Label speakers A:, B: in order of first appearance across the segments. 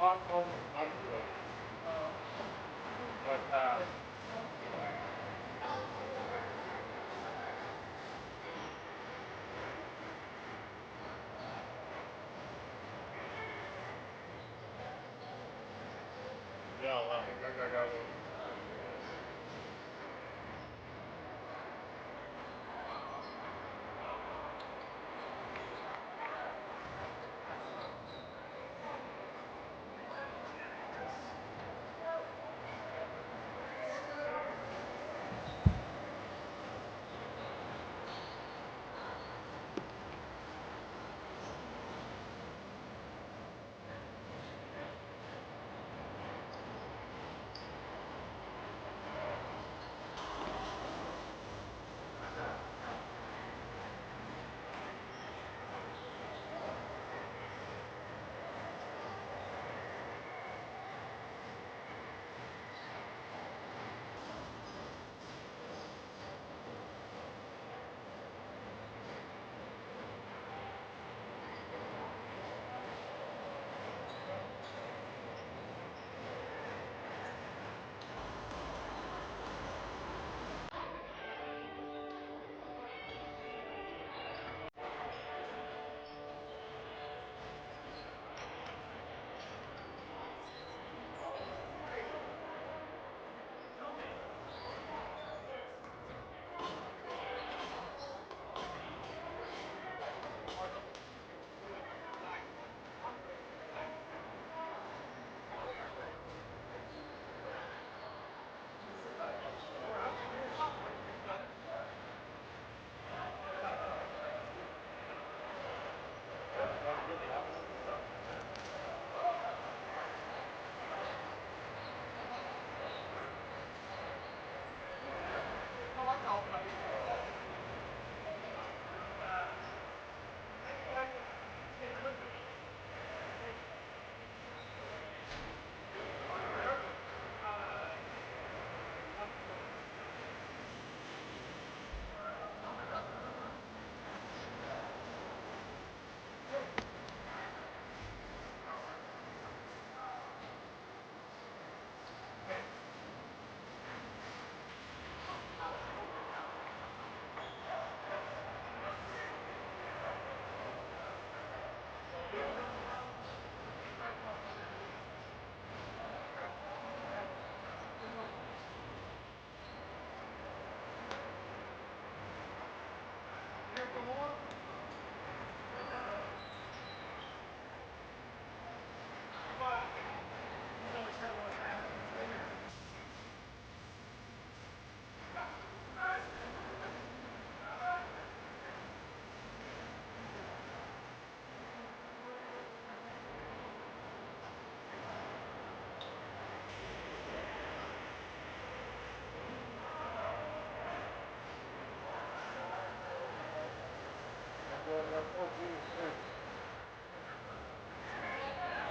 A: hot almost monthly. But, yeah, well, I got it.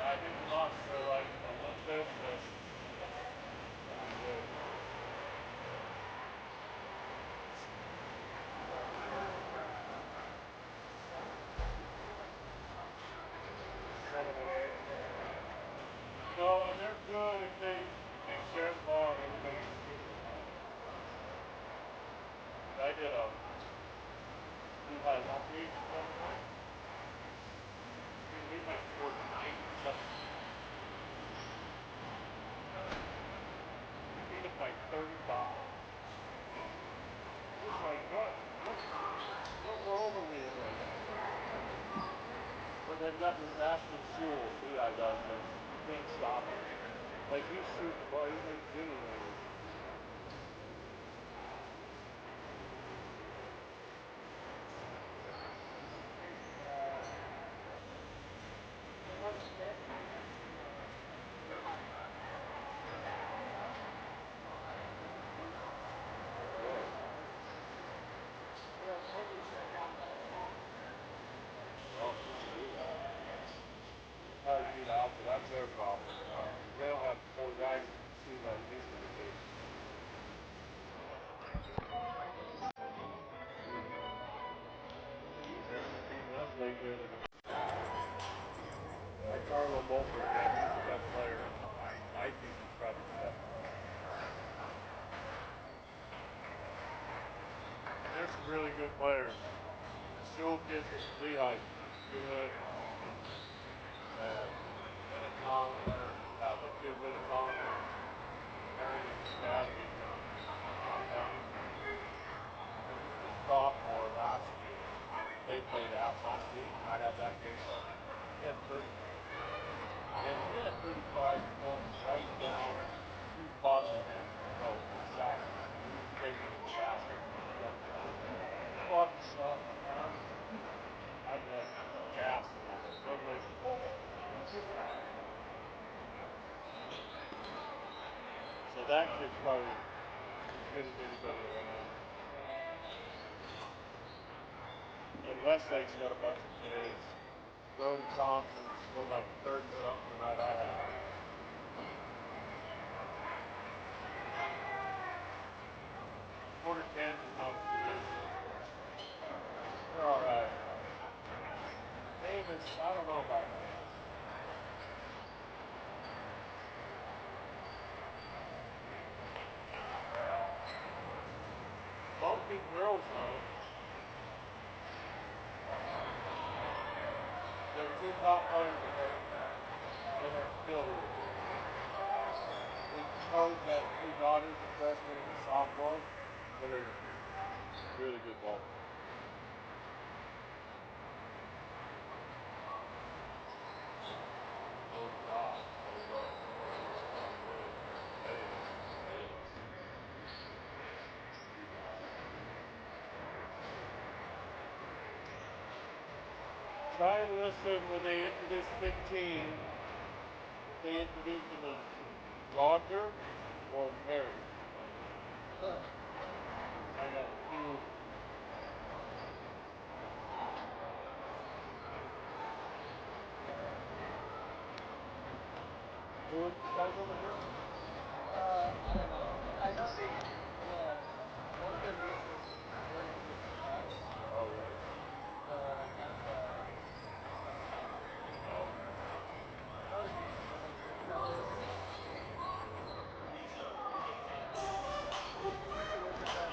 A: I did not for like a little bit, but no, they're good if they take care of them all and everybody can keep them all. I did a do my lumpage and everything. We went for tonight, but we beat them by 35. It's like, what world are we in right now? But they've got this Ashton Fuel PI guys that you can't stop him. Like he's shooting the ball, he ain't doing anything. Well, how you need alpha, that's their problem. They don't have more guys to see that it needs to be paid. That's way good. I call them both for that. really good players. Still kids at Lehigh, good. Minnetonka, the kid Minnetonka, Marion Academy, sophomore last year. They played out last week. I had that game. He had 30. And he had 35 points right down 2 positive. No, exactly. He was taking the basket. Block the shot. I'm like gassed a little bit. I'm like, oh. So that kid's probably as good as anybody around. And Westlake's got a bunch of kids. Brody Thompson's scored like 30 something the night I had. Porter Kansas not too good. They're alright. Amos, I don't know about Amos. Bumping girls though. Their two top players today, and they're still really good. We chose that two daughters, a freshman and a sophomore, that are really good ball players. Oh God, oh Lord. Try and listen when they introduce 15. If they introduce them as Roger or Mary. I got two. Who are you guys over here?
B: I don't know. I just, yeah, one of them used to work with us.
A: Oh, really?
B: And
A: Oh.
B: another fellow used to work with us now.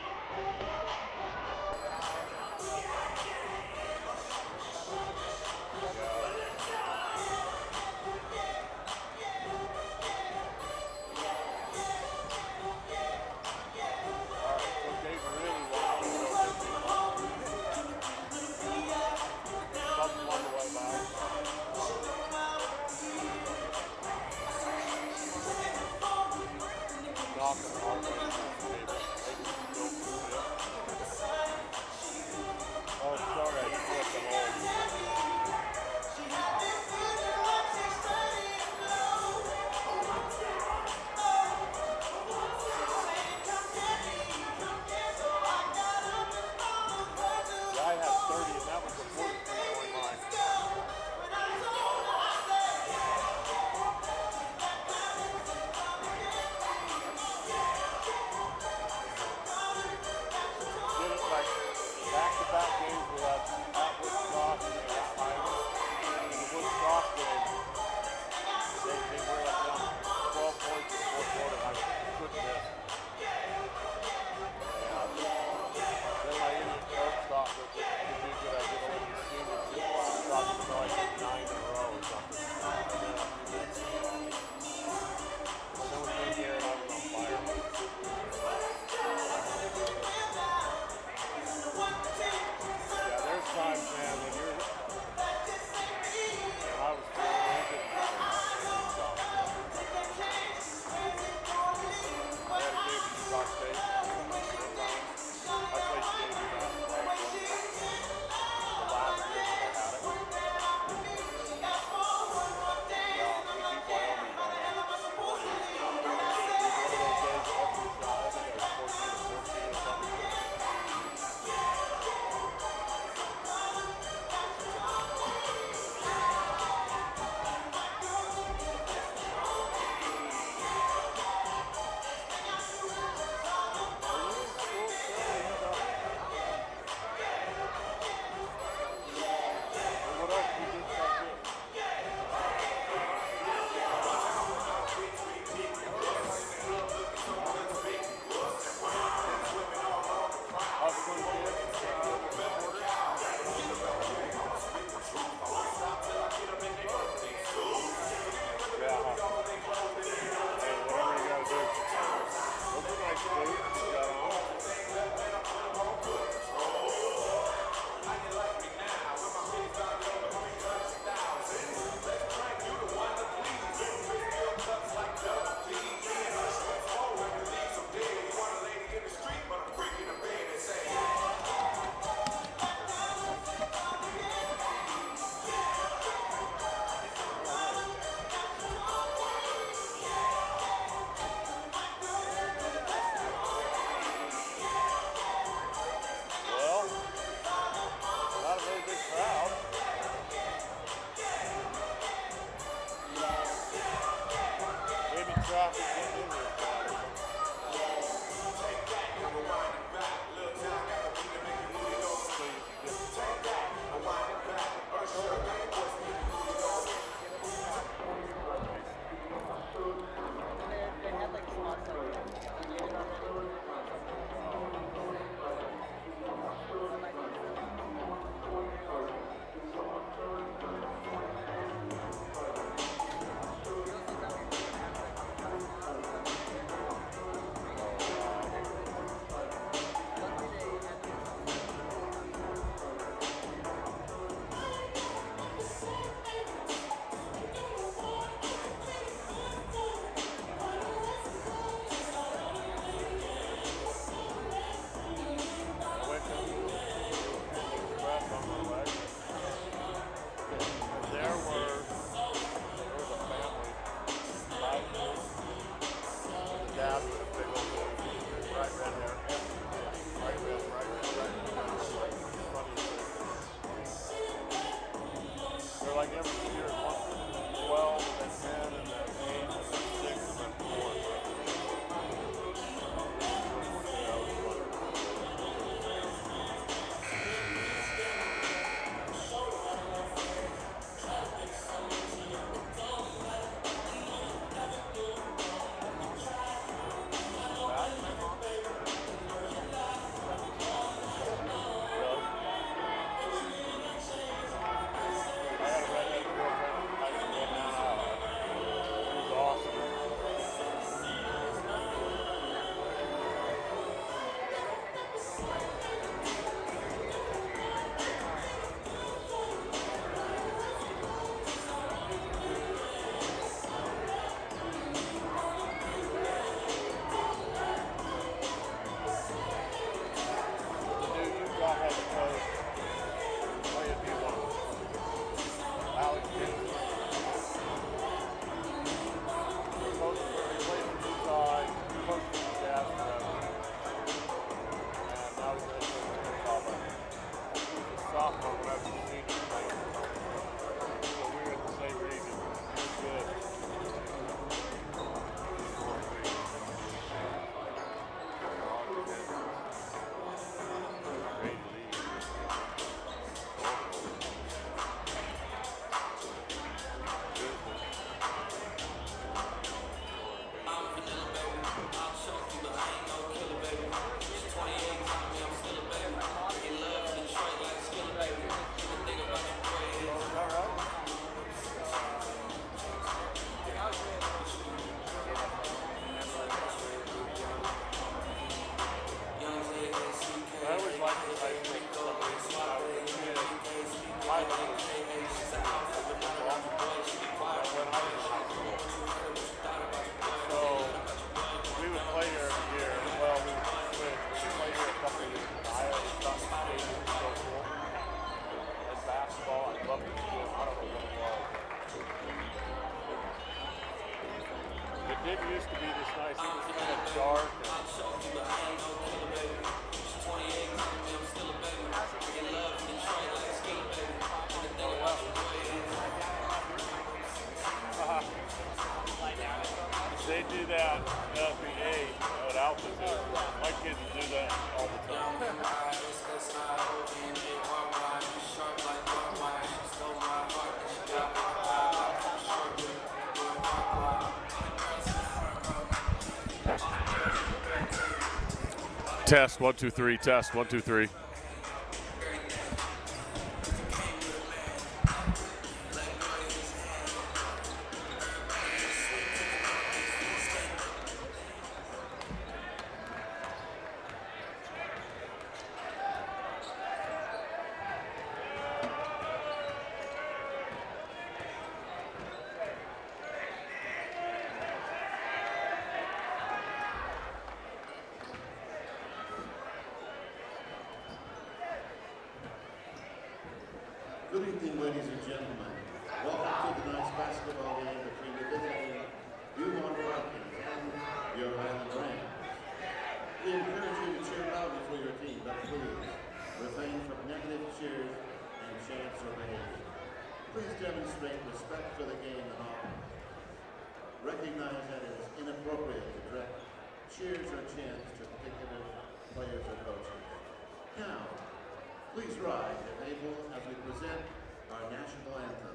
A: Yeah. Alright, so Dave really wants to go to Viewmont. Something on the way by. Knocking hard right now. Maybe still yeah. Oh, sorry, I flipped the hole. Yeah, I had 30, and that was before the 3-point line. traffic getting in here fast. So you can get stuff.
B: They had like spots like designated already.
A: Like every year, 12 and 10 and then 8 and then 6 and then 4. It used to be this nice, it was kind of dark. They do that at the A at altitude. My kids do that all the time. Test 1 2 3. Test 1 2 3.
C: Good evening, ladies and gentlemen. Welcome to tonight's basketball game between the visiting Viewmont Vikings and your Highland Rams. We encourage you to cheer loudly for your team, but please refrain from negative cheers and chants or behavior. Please demonstrate respect for the game and all. Recognize that it is appropriate to direct cheers or chants to particular players or coaches. Now, please rise if able as we present our national anthem.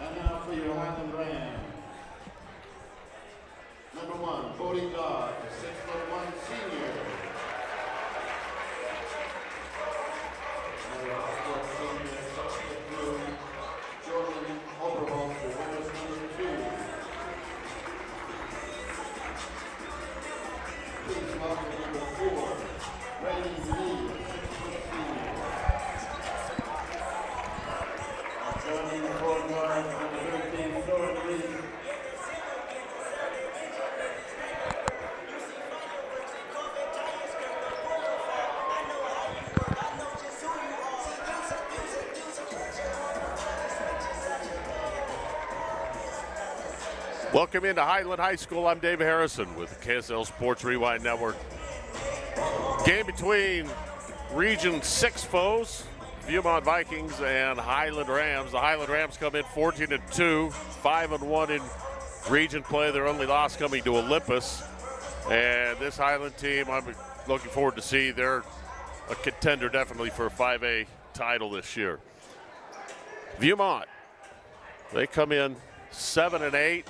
C: And now for your Highland Rams. Number 1, Bodie Dodd, 6'1" senior. Number 4, senior, 6'2", Jordan Oberholzer, winners number 2. Please welcome number 4, Brady Lee, 6' senior. Joining the forward line, number 13, Soren Reed.
D: Welcome into Highland High School. I'm Dave Harrison with the KSL Sports Rewind Network. Game between Region 6 foes, Viewmont Vikings and Highland Rams. The Highland Rams come in 14-2, 5-1 in region play. Their only loss coming to Olympus. And this Highland team, I'm looking forward to see. They're a contender definitely for a 5A title this year. Viewmont, they come in 7-8.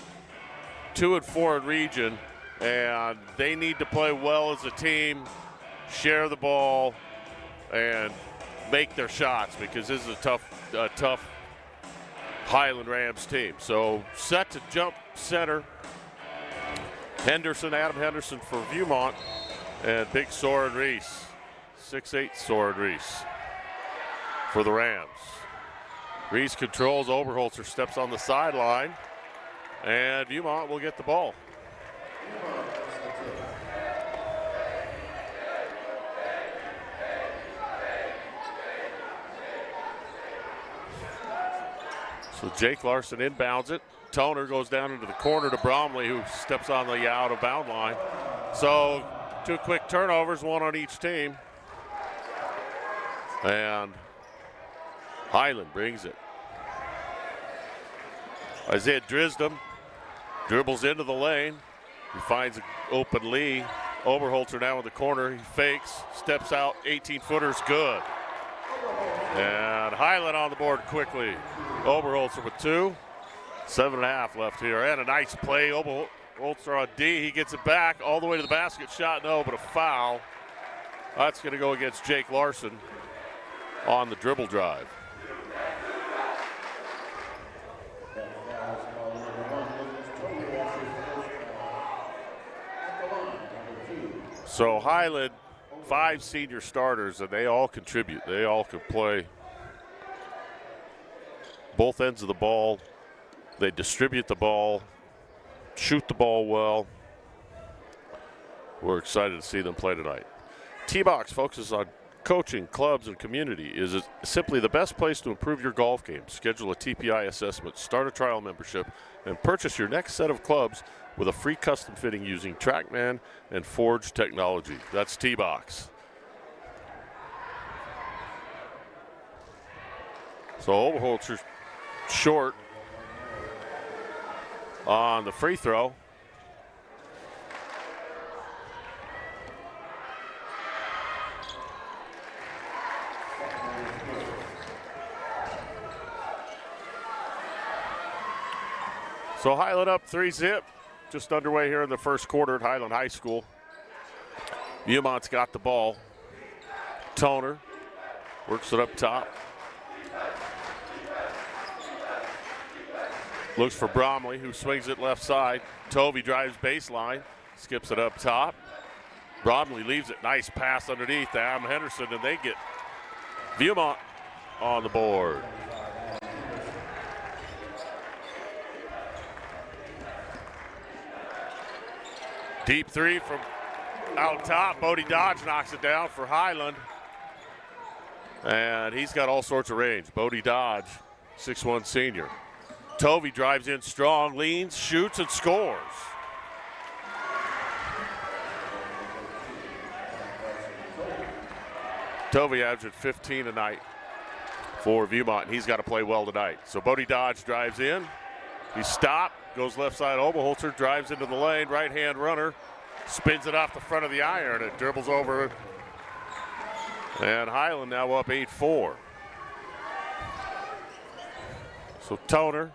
D: 2-4 in region, and they need to play well as a team, share the ball, and make their shots because this is a tough Highland Rams team. So set to jump center. Adam Henderson for Viewmont, and big Soren Reese, 6'8" Soren Reese for the Rams. Reese controls, Oberholzer steps on the sideline. And Viewmont will get the ball. So Jake Larson inbounds it. Toner goes down into the corner to Bromley, who steps on the out-of-bound line. So 2 quick turnovers, 1 on each team. And Highland brings it. Isaiah Drisdom dribbles into the lane. He finds an open Lee. Oberholzer now in the corner. He fakes, steps out, 18-footer's good. And Highland on the board quickly. Oberholzer with 2. 7.5 left here. And a nice play. Oberholzer on D. He gets it back all the way to the basket. Shot no, but a foul. That's going to go against Jake Larson on the dribble drive. So Highland, 5 senior starters, and they all contribute. They all can play both ends of the ball. They distribute the ball, shoot the ball well. We're excited to see them play tonight. T-Box focuses on coaching, clubs, and community. Is simply the best place to improve your golf game. Schedule a TPI assessment, start a trial membership, and purchase your next set of clubs with a free custom fitting using TrackMan and Forge technology. That's T-Box. So Oberholzer short on the free throw. So Highland up 3-zip. Just underway here in the first quarter at Highland High School. Viewmont's got the ball. Toner works it up top. Looks for Bromley, who swings it left side. Tovey drives baseline, skips it up top. Bromley leaves it. Nice pass underneath to Adam Henderson, and they get Viewmont on the board. Deep 3 from out top. Bodie Dodge knocks it down for Highland. And he's got all sorts of range. Bodie Dodge, 6'1" senior. Tovey drives in strong, leans, shoots, and scores. Tovey averaged 15 tonight for Viewmont. He's got to play well tonight. So Bodie Dodge drives in. He stopped. Goes left side. Oberholzer drives into the lane. Right-hand runner. Spins it off the front of the iron. It dribbles over. And Highland now up 8-4. So Toner.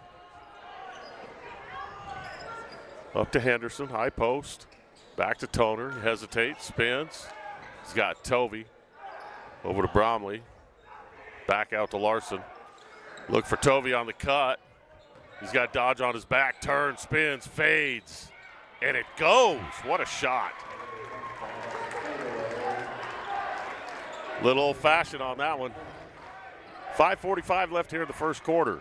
D: Up to Henderson. High post. Back to Toner. Hesitates. Spins. He's got Tovey. Over to Bromley. Back out to Larson. Look for Tovey on the cut. He's got Dodge on his back, turns, spins, fades, and it goes. What a shot. Little old-fashioned on that one. 5:45 left here in the first quarter.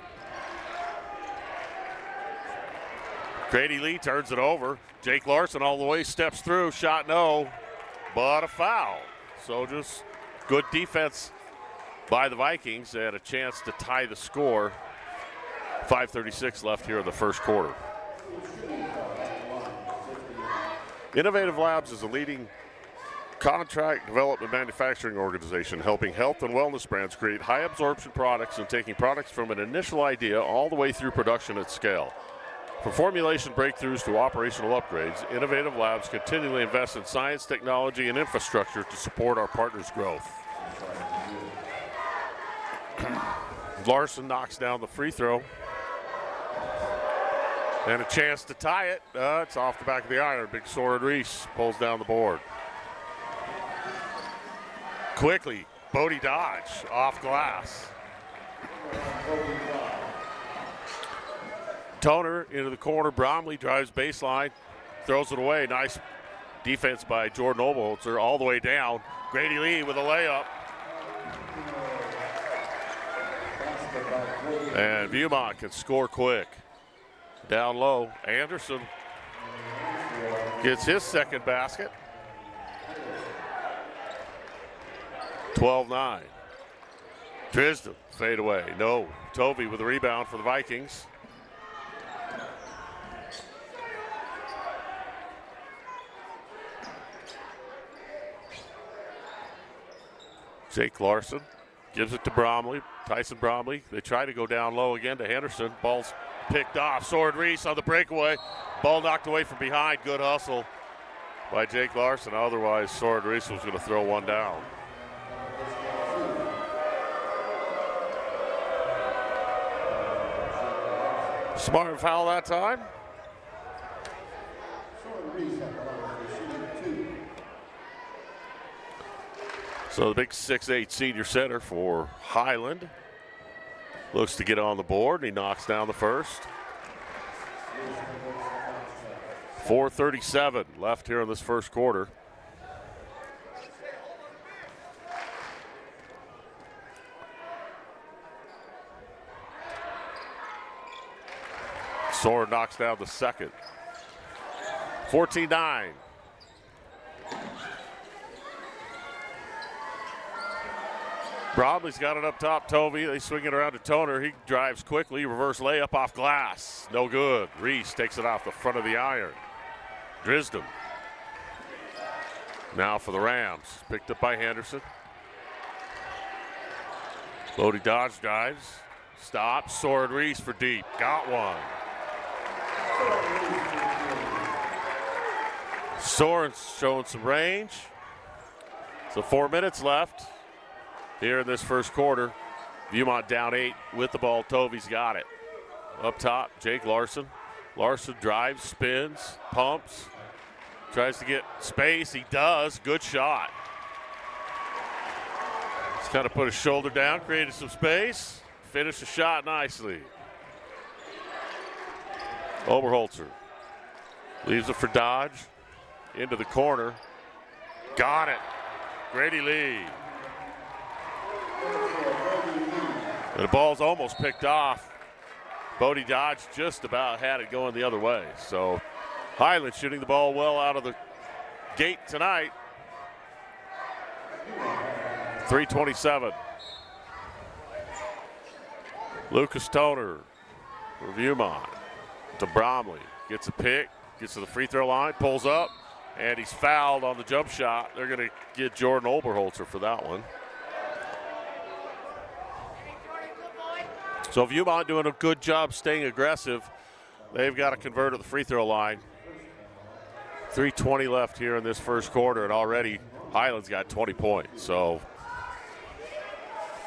D: Grady Lee turns it over. Jake Larson all the way, steps through, shot no, but a foul. So just good defense by the Vikings and a chance to tie the score. 5:36 left here in the first quarter. Innovative Labs is a leading contract development manufacturing organization helping health and wellness brands create high absorption products and taking products from an initial idea all the way through production at scale. From formulation breakthroughs to operational upgrades, Innovative Labs continually invest in science, technology, and infrastructure to support our partners' growth. Larson knocks down the free throw. And a chance to tie it. It's off the back of the iron. Big Soren Reese pulls down the board. Quickly, Bodie Dodge off glass. Toner into the corner. Bromley drives baseline, throws it away. Nice defense by Jordan Oberholzer all the way down. Grady Lee with a layup. And Viewmont can score quick. Down low, Anderson gets his second basket. 12-9. Drisdom, fade away. No. Tovey with a rebound for the Vikings. Jake Larson Gives it to Bromley, Tyson Bromley. They try to go down low again to Henderson. Ball's picked off. Sword Reese on the breakaway. Ball knocked away from behind. Good hustle by Jake Larson. Otherwise, Sword Reese was going to throw one down. Smart foul that time. So the big 6'8" senior center for Highland looks to get on the board, and he knocks down the first. 4:37 left here in this first quarter. Sword knocks down the second. 14-9. Bromley's got it up top. Tovey, they swing it around to Toner. He drives quickly. Reverse layup off glass. No good. Reese takes it off the front of the iron. Drisdom. Now for the Rams. Picked up by Henderson. Bodie Dodge drives. Stops. Sword Reese for deep. Got one. Soren's showing some range. So 4 minutes left here in this first quarter. Viewmont down 8 with the ball. Tovey's got it. Up top, Jake Larson. Larson drives, spins, pumps, tries to get space. He does. Good shot. He's kind of put his shoulder down, created some space, finished the shot nicely. Oberholzer leaves it for Dodge. Into the corner. Got it. Grady Lee. And the ball's almost picked off. Bodie Dodge just about had it going the other way. So Highland shooting the ball well out of the gate tonight. 3:27. Lucas Toner for Viewmont. To Bromley. Gets a pick. Gets to the free throw line. Pulls up. And he's fouled on the jump shot. They're going to get Jordan Oberholzer for that one. So Viewmont doing a good job staying aggressive. They've got to convert at the free throw line. 3:20 left here in this first quarter, and already Highland's got 20 points. So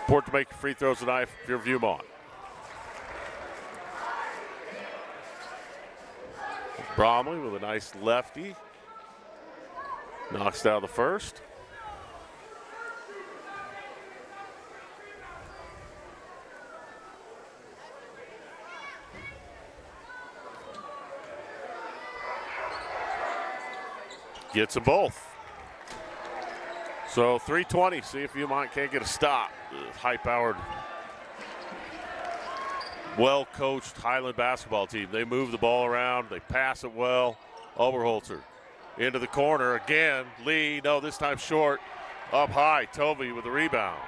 D: important to make free throws tonight if you're Viewmont. Bromley with a nice lefty. Knocks down the first. Gets them both. So 3:20. See if Viewmont can't get a stop. High-powered, well-coached Highland basketball team. They move the ball around. They pass it well. Oberholzer into the corner again. Lee, no, this time short. Up high. Tovey with the rebound.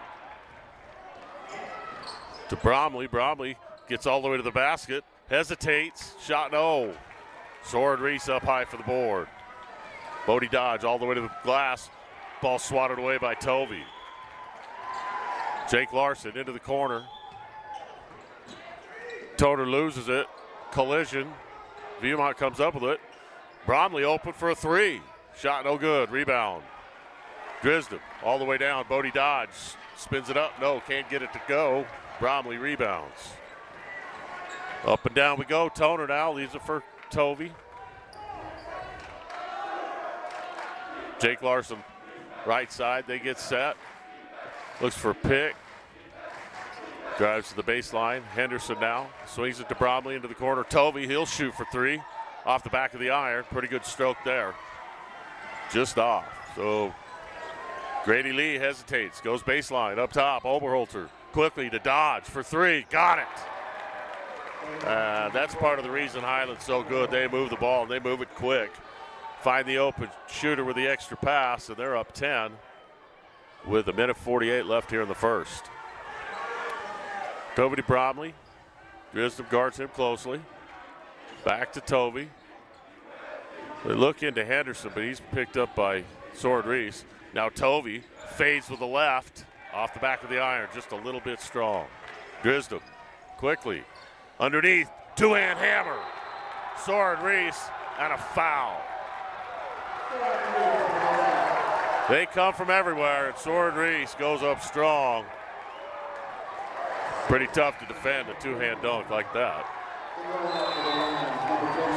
D: To Bromley. Bromley gets all the way to the basket. Hesitates. Shot no. Sword Reese up high for the board. Bodie Dodge all the way to the glass. Ball swatted away by Tovey. Jake Larson into the corner. Toner loses it. Collision. Viewmont comes up with it. Bromley open for a three. Shot no good. Rebound. Drisdom all the way down. Bodie Dodge spins it up. No, can't get it to go. Bromley rebounds. Up and down we go. Toner now leaves it for Tovey. Jake Larson, right side. They get set. Looks for a pick. Drives to the baseline. Henderson now swings it to Bromley into the corner. Tovey, he'll shoot for three. Off the back of the iron. Pretty good stroke there. Just off. So Grady Lee hesitates. Goes baseline up top. Oberholzer quickly to Dodge for three. Got it. That's part of the reason Highland's so good. They move the ball and they move it quick. Find the open shooter with the extra pass, and they're up 10 with a minute 48 left here in the first. Tovey to Bromley. Drisdom guards him closely. Back to Tovey. They look into Henderson, but he's picked up by Sword Reese. Now Tovey fades with the left. Off the back of the iron, just a little bit strong. Drisden, quickly. Underneath, two-hand hammer. Soren Reese, and a foul. They come from everywhere, and Soren Reese goes up strong. Pretty tough to defend a two-hand dunk like that.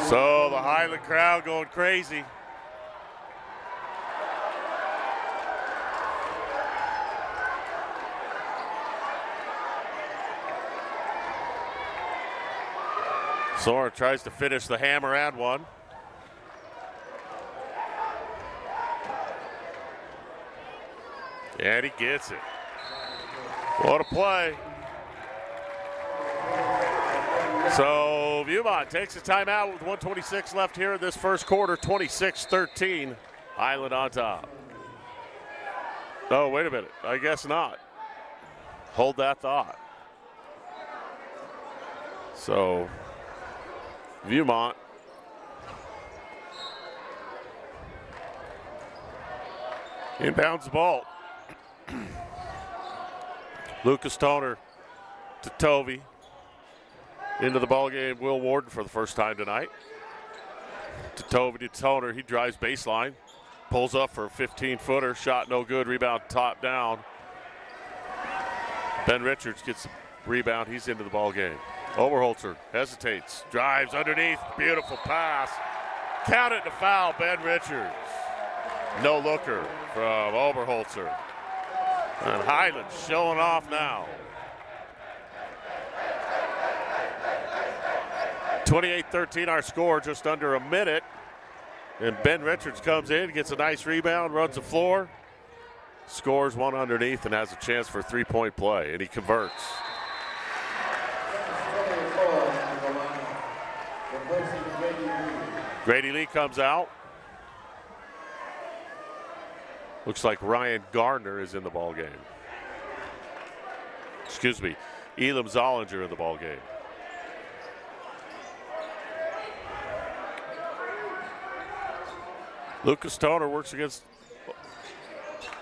D: So the Highland crowd going crazy. Soren tries to finish the hammer and one. And he gets it. What a play. So Viewmont takes a timeout with 1:26 left here in this first quarter, 26-13. Highland on top. Oh, wait a minute. I guess not. Hold that thought. So Viewmont inbounds the ball. Lucas Toner to Tovey. Into the ball game, Will Warden for the first time tonight. To Tovey to Toner. He drives baseline. Pulls up for a 15-footer. Shot no good. Rebound top down. Ben Richards gets the rebound. He's into the ball game. Oberholzer hesitates. Drives underneath. Beautiful pass. Count it to foul, Ben Richards. No looker from Oberholzer. And Highland showing off now. 28-13 our score, just under a minute. And Ben Richards comes in, gets a nice rebound, runs the floor, scores one underneath, and has a chance for a three-point play, and he converts. Grady Lee comes out. Looks like Ryan Gardner is in the ball game. Excuse me, Elam Zollinger in the ball game. Lucas Toner works against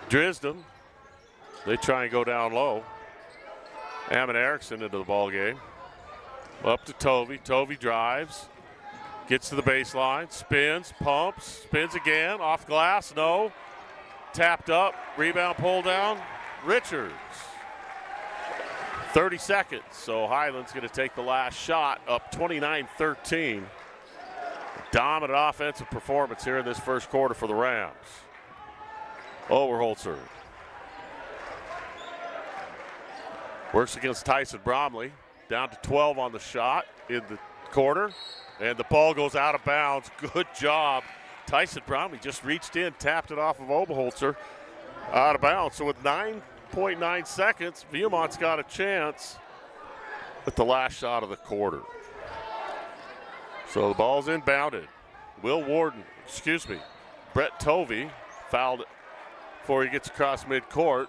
D: Drisden. They try and go down low. Ammon Erickson into the ball game. Up to Tovey. Tovey drives. Gets to the baseline. Spins. Pumps. Spins again. Off glass. No. Tapped up. Rebound pull down. Richards. 30 seconds. So Highland's going to take the last shot. Up 29-13. Dominant offensive performance here in this first quarter for the Rams. Oberholzer works against Tyson Bromley. Down to 12 on the shot in the quarter. And the ball goes out of bounds. Good job. Tyson Bromley just reached in, tapped it off of Oberholzer. Out of bounds. So with 9.9 seconds, Viewmont's got a chance at the last shot of the quarter. So the ball's inbounded. Brett Tovey fouled before he gets across midcourt.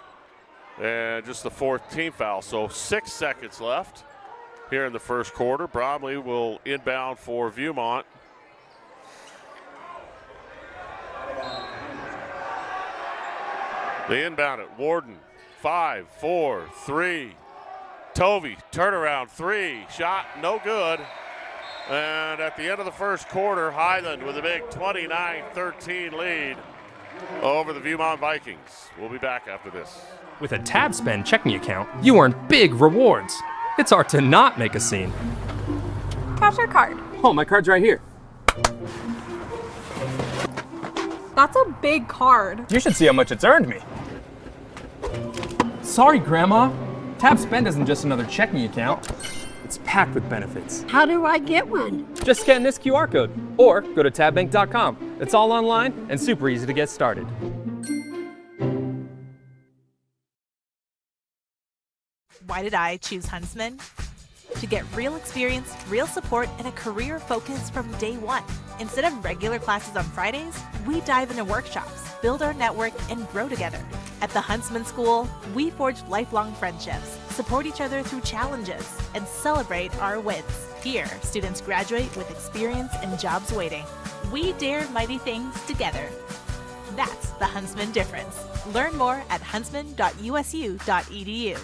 D: And just the fourth team foul. So 6 seconds left here in the first quarter. Bromley will inbound for Viewmont. They inbound it. Warden, 5, 4, 3. Tovey, turnaround, 3. Shot, no good. And at the end of the first quarter, Highland with a big 29-13 lead over the Viewmont Vikings. We'll be back after this.
E: With a Tab Spend checking account, you earn big rewards. It's hard to not make a scene.
F: Cash or card?
E: Oh, my card's right here.
F: That's a big card.
E: You should see how much it's earned me. Sorry, Grandma. Tab Spend isn't just another checking account. It's packed with benefits.
G: How do I get one?
E: Just scan this QR code or go to tabbank.com. It's all online and super easy to get started.
H: Why did I choose Huntsman? To get real experience, real support, and a career focus from day one. Instead of regular classes on Fridays, we dive into workshops, build our network, and grow together. At the Huntsman School, we forge lifelong friendships, support each other through challenges, and celebrate our wins. Here, students graduate with experience and jobs waiting. We dare mighty things together. That's the Huntsman difference. Learn more at huntsman.usu.edu.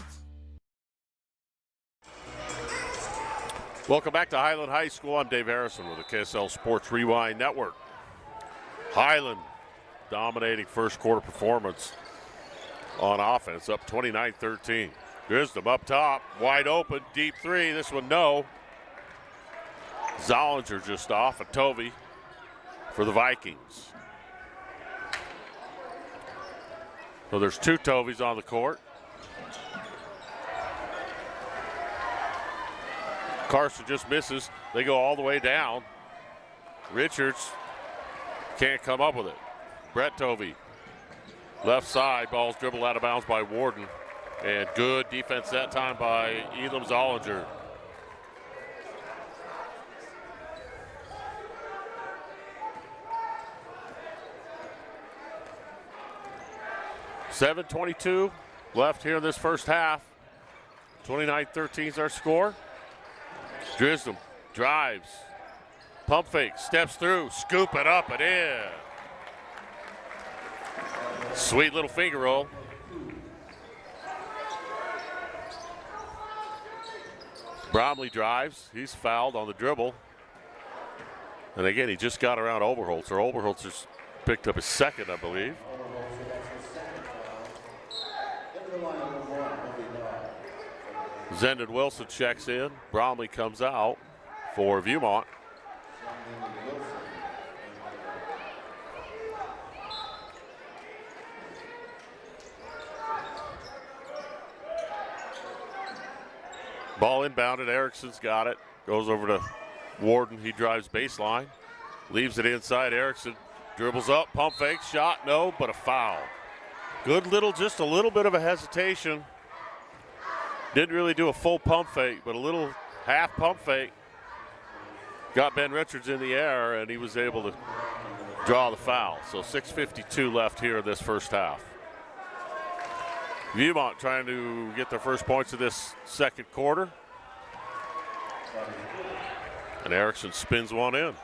D: Welcome back to Highland High School. I'm Dave Harrison with the KSL Sports Rewind Network. Highland dominating first quarter performance on offense, up 29-13. Grisdom up top, wide open, deep three. This one, no. Zollinger just off, and Tovey for the Vikings. So there's two Toveys on the court. Carson just misses. They go all the way down. Richards can't come up with it. Brett Tovey, left side, ball's dribbled out of bounds by Warden. And good defense that time by Elam Zollinger. .7:22 left here in this first half. 29-13 is our score. Grisdom drives, pump fake, steps through, scoop it up and in. Sweet little finger roll. Bromley drives, he's fouled on the dribble. And again, he just got around Oberholzer. Oberholzer's picked up his second, I believe. Zendon Wilson checks in. Bromley comes out for Viewmont. Ball inbounded. Erickson's got it. Goes over to Warden. He drives baseline. Leaves it inside. Erickson dribbles up. Pump fake. Shot. No, but a foul. Good little, just a little bit of a hesitation. Didn't really do a full pump fake, but a little half pump fake. Got Ben Richards in the air, and he was able to draw the foul. So 6:52 left here in this first half. Viewmont trying to get their first points of this second quarter. And Erickson spins one in.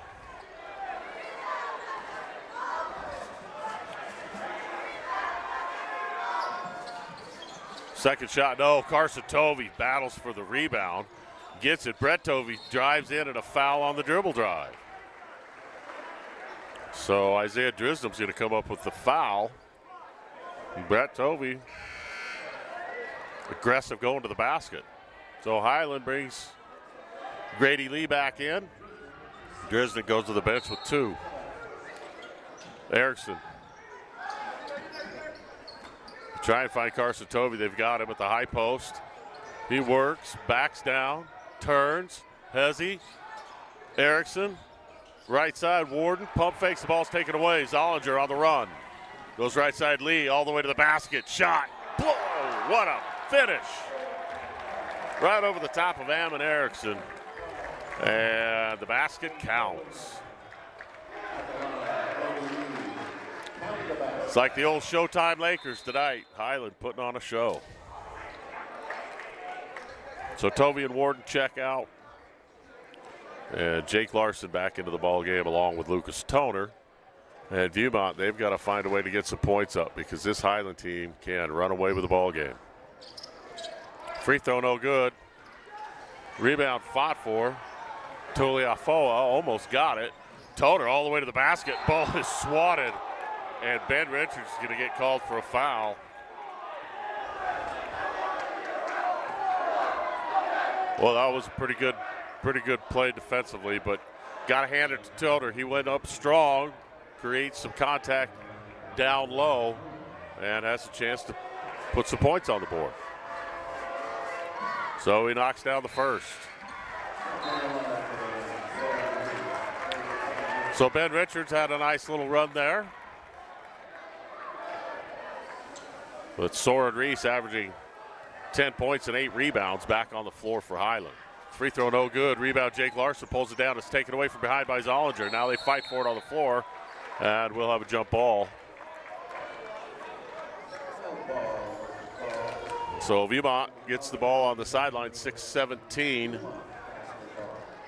D: Second shot, no. Carson Tovey battles for the rebound. Gets it. Brett Tovey drives in and a foul on the dribble drive. So Isaiah Drisdom's going to come up with the foul. And Brett Tovey aggressive going to the basket. So Highland brings Grady Lee back in. Drisdom goes to the bench with two. Erickson. Try and find Carson Tovey. They've got him at the high post. He works, backs down, turns, Hezzy, Erickson, right side, Warden, pump fakes, the ball's taken away. Zollinger on the run. Goes right side, Lee, all the way to the basket. Shot, blow, what a finish. Right over the top of Ammon Erickson. And the basket counts. It's like the old Showtime Lakers tonight. Highland putting on a show. So Tovey and Warden check out. And Jake Larson back into the ball game along with Lucas Toner. And Viewmont, they've got to find a way to get some points up because this Highland team can run away with the ball game. Free throw no good. Rebound fought for. Tuliafoa almost got it. Toner all the way to the basket. Ball is swatted. And Ben Richards is going to get called for a foul. Well, that was a pretty good play defensively, but got to hand it to Toner. He went up strong, creates some contact down low, and has a chance to put some points on the board. So he knocks down the first. So Ben Richards had a nice little run there. With Soren Reese averaging 10 points and 8 rebounds back on the floor for Highland. Free throw no good. Rebound Jake Larson pulls it down. It's taken away from behind by Zollinger. Now they fight for it on the floor, and we'll have a jump ball. So Viewmont gets the ball on the sideline. 6:17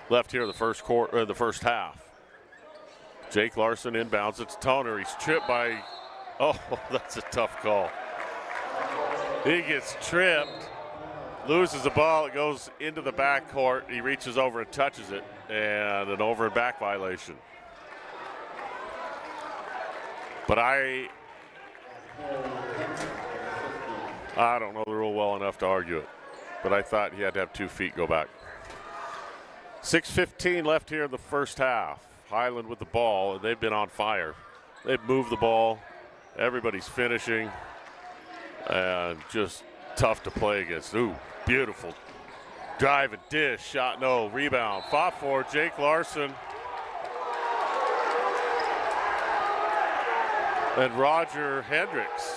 D: left here in the first quarter, the first half. Jake Larson inbounds. It's Toner. He's tripped by Oh, that's a tough call. He gets tripped, loses the ball. It goes into the backcourt. He reaches over and touches it, and an over and back violation. But I don't know the rule well enough to argue it, but I thought he had to have 2 feet go back. 6:15 left here in the first half. Highland with the ball, and they've been on fire. They've moved the ball. Everybody's finishing, and just tough to play against. Ooh, beautiful drive and dish, shot no, rebound. Fought for Jake Larson. And Roger Hendricks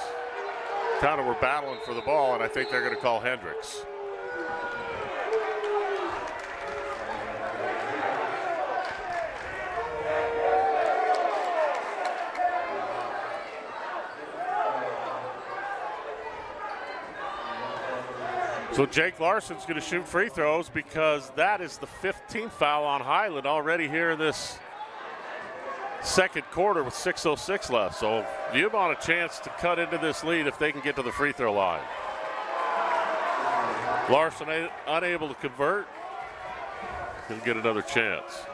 D: kind of were battling for the ball, and I think they're going to call Hendricks. So Jake Larson's going to shoot free throws because that is the 15th foul on Highland already here in this second quarter with 6:06 left. So Viewmont a chance to cut into this lead if they can get to the free throw line. Larson unable to convert. He'll get another chance.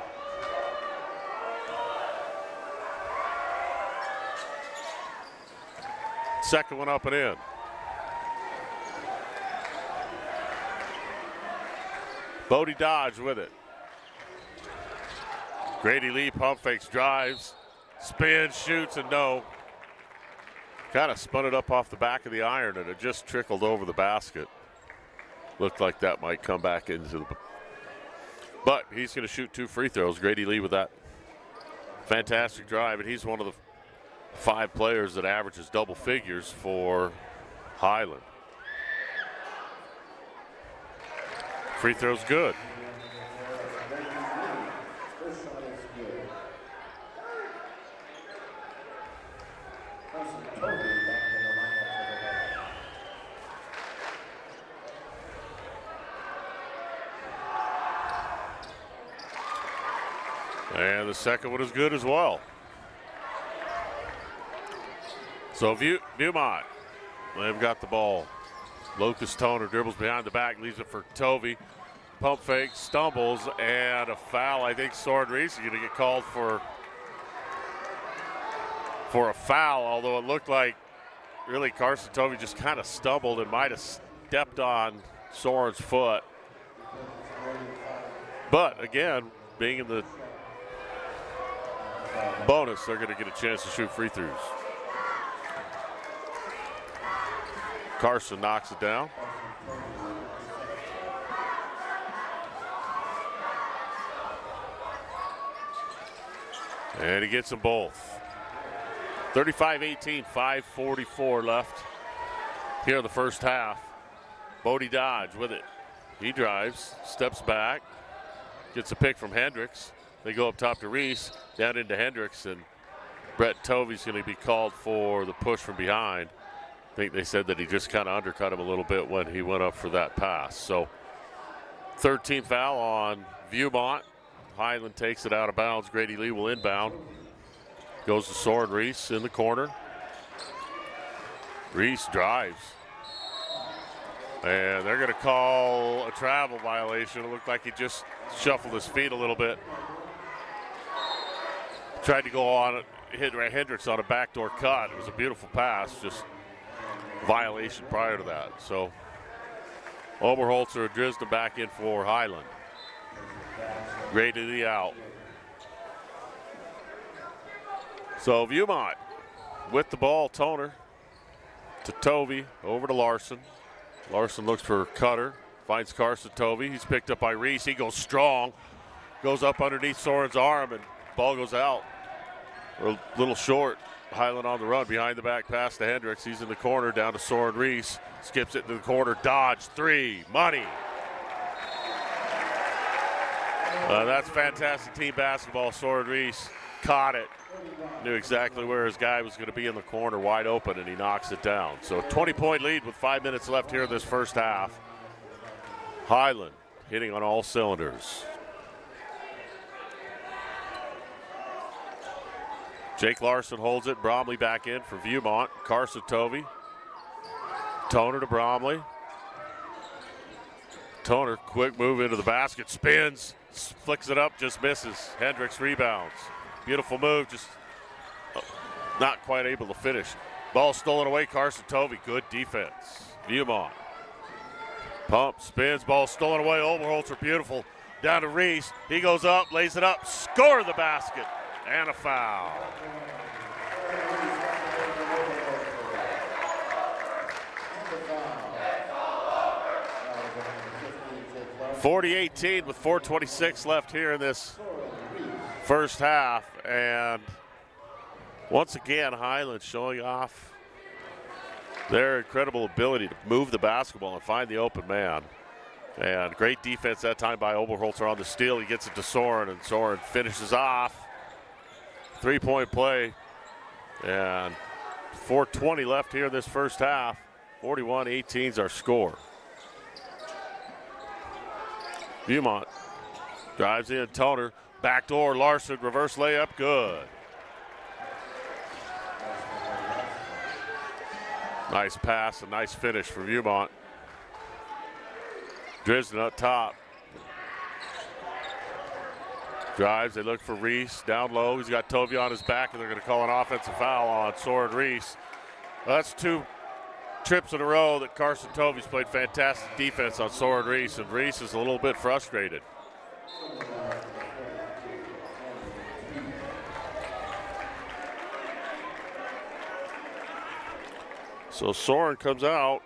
D: Second one up and in. Bodie Dodge with it. Grady Lee pump fakes, drives, spins, shoots, and no. Kind of spun it up off the back of the iron, and it just trickled over the basket. Looked like that might come back into the. But he's going to shoot 2 free throws. Grady Lee with that fantastic drive, and he's one of the 5 players that averages double figures for Highland. Free throw's good. And the second one is good as well. So Viewmont, they've got the ball. Lucas Toner dribbles behind the back, leaves it for Tovey. Pump fake, stumbles, and a foul. I think Soren Reese is going to get called for a foul, although it looked like really Carson Tovey just kind of stumbled and might have stepped on Soren's foot. But again, being in the bonus, they're going to get a chance to shoot free throws. Carson knocks it down. And he gets them both. 35-18, 5:44 left here in the first half. Bodie Dodge with it. He drives, steps back, gets a pick from Hendricks. They go up top to Reese, down into Hendricks, and Brett Tovey's going to be called for the push from behind. I think they said that he just kind of undercut him a little bit when he went up for that pass. So 13th foul on Viewmont. Highland takes it out of bounds. Grady Lee will inbound. Goes to Soren Reese in the corner. Reese drives. And they're going to call a travel violation. It looked like he just shuffled his feet a little bit. Tried to go on, hit Hendricks on a backdoor cut. It was a beautiful pass, just violation prior to that. So Oberholzer and Drisden back in for Highland. Grady Lee out. So Viewmont with the ball, Toner to Tovey, over to Larson. Larson looks for Cutter, finds Carson Tovey. He's picked up by Reese. He goes strong, goes up underneath Soren's arm, and ball goes out. A little short. Highland on the run, behind the back pass to Hendricks. He's in the corner, down to Soren Reese. Skips it to the corner, Dodge, 3, money. That's fantastic team basketball. Soren Reese caught it. Knew exactly where his guy was going to be in the corner, wide open, and he knocks it down. So 20-point lead with 5 minutes left here in this first half. Highland hitting on all cylinders. Jake Larson holds it. Bromley back in for Viewmont. Carson Tovey. Toner to Bromley. Toner, quick move into the basket. Spins. Flicks it up, just misses. Hendricks rebounds. Beautiful move, just not quite able to finish. Ball stolen away. Carson Tovey. Good defense. Viewmont. Pump, spins, ball stolen away. Oberholzer, beautiful. Down to Reese. He goes up, lays it up, score the basket, and a foul. (40-18) with 4:26 left here in this first half. And once again, Highland showing off their incredible ability to move the basketball and find the open man. And great defense that time by Oberholzer on the steal. He gets it to Soren, and Soren finishes off. 3-point play. And 4:20 left here in this first half. 41-18 is our score. Viewmont drives in, Toner, backdoor, Larson, reverse layup, good. Nice pass, a nice finish for Viewmont. Drisden up top. Drives, they look for Reese, down low. He's got Tovey on his back, and they're going to call an offensive foul on Soren Reese. That's 2 trips in a row that Carson Tovey's played fantastic defense on Soren Reese, and Reese is a little bit frustrated. So Soren comes out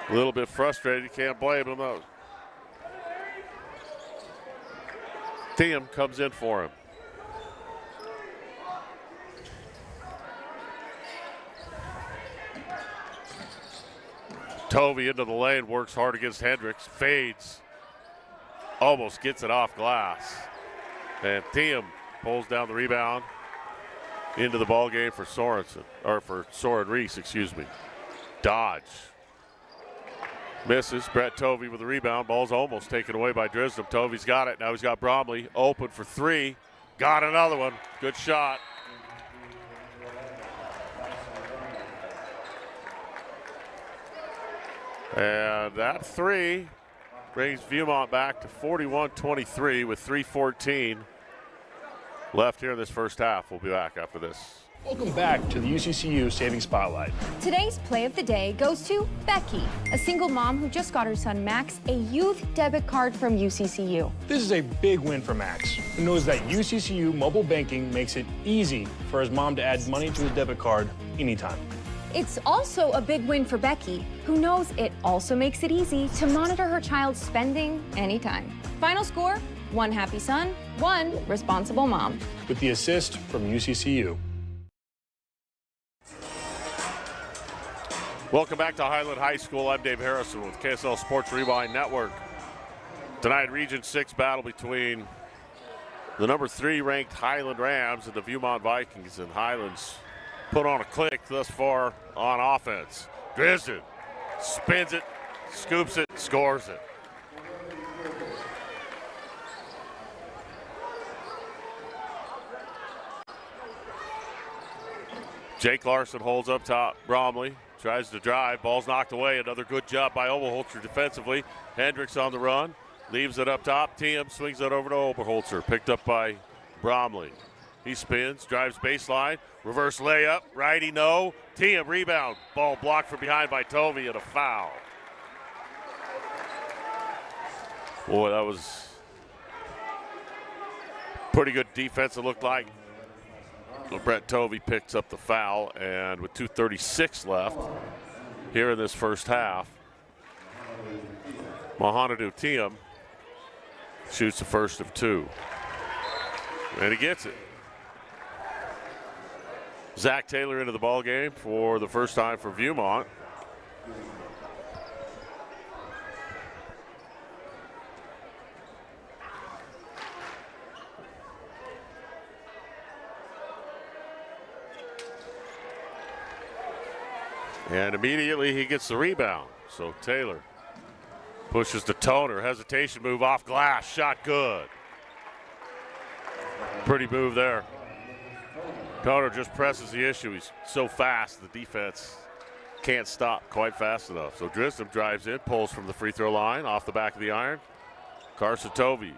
D: a little bit frustrated. You can't blame him though. Thiem comes in for him. Tovey into the lane, works hard against Hendricks, fades, almost gets it off glass. And Thiem pulls down the rebound into the ball game for Sorensen, or for Soren Reese, excuse me. Dodge. Misses. Brett Tovey with the rebound. Ball's almost taken away by Drisden. Tovey's got it. Now he's got Bromley open for 3. Got another one. Good shot. And that 3 brings Viewmont back to 41-23 with 3:14 left here in this first half. We'll be back after this.
G: Welcome back to the UCCU Saving Spotlight.
I: Today's play of the day goes to Becky, a single mom who just got her son Max a youth debit card from UCCU.
G: This is a big win for Max, who knows that UCCU mobile banking makes it easy for his mom to add money to his debit card anytime.
I: It's also a big win for Becky, who knows it also makes it easy to monitor her child's spending anytime. Final score, 1 happy son, 1 responsible mom.
G: With the assist from UCCU.
D: Welcome back to Highland High School. I'm Dave Harrison with KSL Sports Rewind Network. Tonight, Region 6 battle between the number 3 ranked Highland Rams and the Viewmont Vikings. And Highlands put on a click thus far on offense. Drisden spins it, scoops it, scores it. Jake Larson holds up top. Bromley tries to drive. Ball's knocked away. Another good job by Oberholzer defensively. Hendricks on the run. Leaves it up top. Thiem swings it over to Oberholzer. Picked up by Bromley. He spins, drives baseline. Reverse layup. Righty, no. Thiem rebound. Ball blocked from behind by Tovey and a foul. Boy, that was pretty good defense, it looked like. Brett Tovey picks up the foul, and with 2:36 left here in this first half, Mahanadu Thiem shoots the first of 2. And he gets it. Zach Taylor into the ball game for the first time for Viewmont. And immediately he gets the rebound. So Taylor pushes to Toner. Hesitation move off glass. Shot good. Pretty move there. Toner just presses the issue. He's so fast, the defense can't stop quite fast enough. So Drisdom drives in, pulls from the free throw line, off the back of the iron. Carson Tovey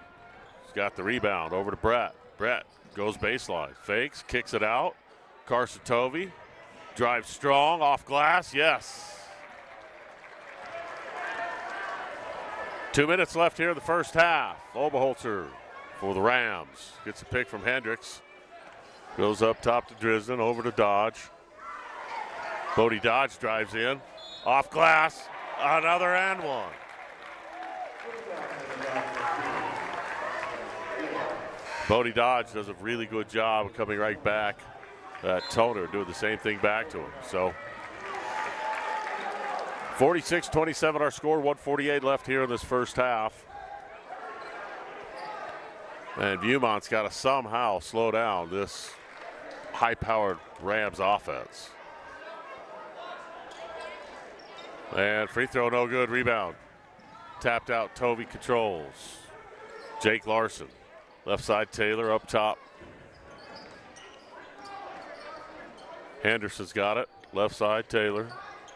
D: has got the rebound over to Brett. Brett goes baseline, fakes, kicks it out. Carson Tovey drives strong, off glass, yes. 2 minutes left here in the first half. Oberholzer for the Rams. Gets a pick from Hendricks. Goes up top to Drisden, over to Dodge. Bodie Dodge drives in. Off glass, another and one. Bodie Dodge does a really good job of coming right back. Toner doing the same thing back to him. So 46-27 our score, 1:48 left here in this first half. And Viewmont's got to somehow slow down this high-powered Rams offense. And free throw no good, rebound. Tapped out, Tovey controls. Jake Larson, left side Taylor up top. Henderson's got it, left side Taylor.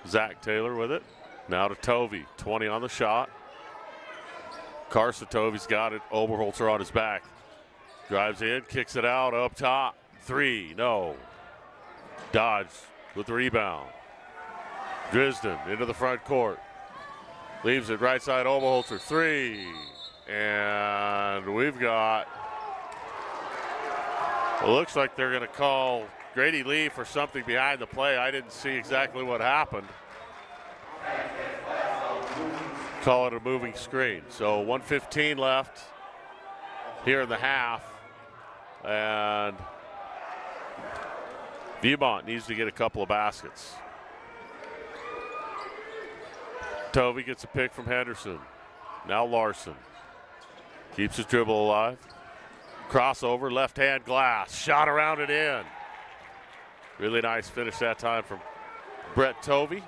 D: Zach Taylor with it. Now to Tovey, 20 on the shot. Carson Tovey's got it, Oberholzer on his back. Drives in, kicks it out, up top. Three, no. Dodge with the rebound. Drisden into the front court. Leaves it right side, Oberholzer, three. And we've got, it looks like they're gonna call Grady Lee for something behind the play. I didn't see exactly what happened. Call it a moving screen. So 1:15 left here in the half. And Viewmont needs to get a couple of baskets. Tovey gets a pick from Henderson. Now Larson. Keeps his dribble alive. Crossover, left hand glass. Shot around it in. Really nice finish that time from Brett Tovey.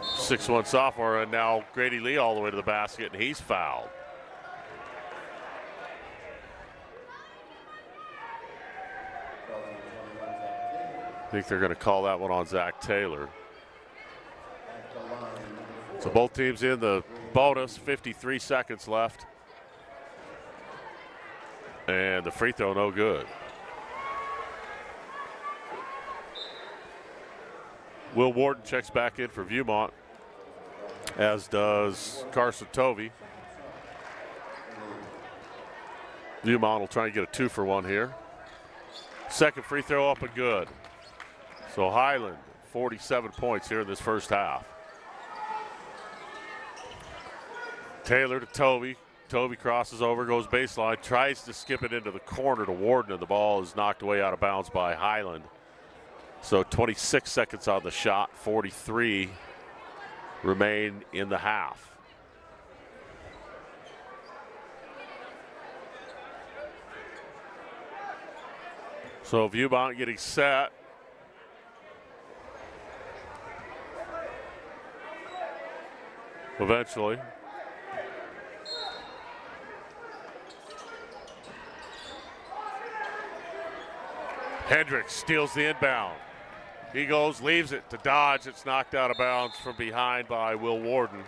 D: 6'1" sophomore, and now Grady Lee all the way to the basket, and he's fouled. I think they're going to call that one on Zach Taylor. So both teams in the bonus, 53 seconds left. And the free throw no good. Will Warden checks back in for Viewmont, as does Carson Tovey. Viewmont will try and get a 2-for-1 here. Second free throw up and good. So Highland, 47 points here in this first half. Taylor to Tovey. Tovey crosses over, goes baseline, tries to skip it into the corner to Warden, and the ball is knocked away out of bounds by Highland. So 26 seconds on the shot, 43 remain in the half. So Viewmont getting set. Eventually. Hendricks steals the inbound. He goes, leaves it to Dodge. It's knocked out of bounds from behind by Will Warden.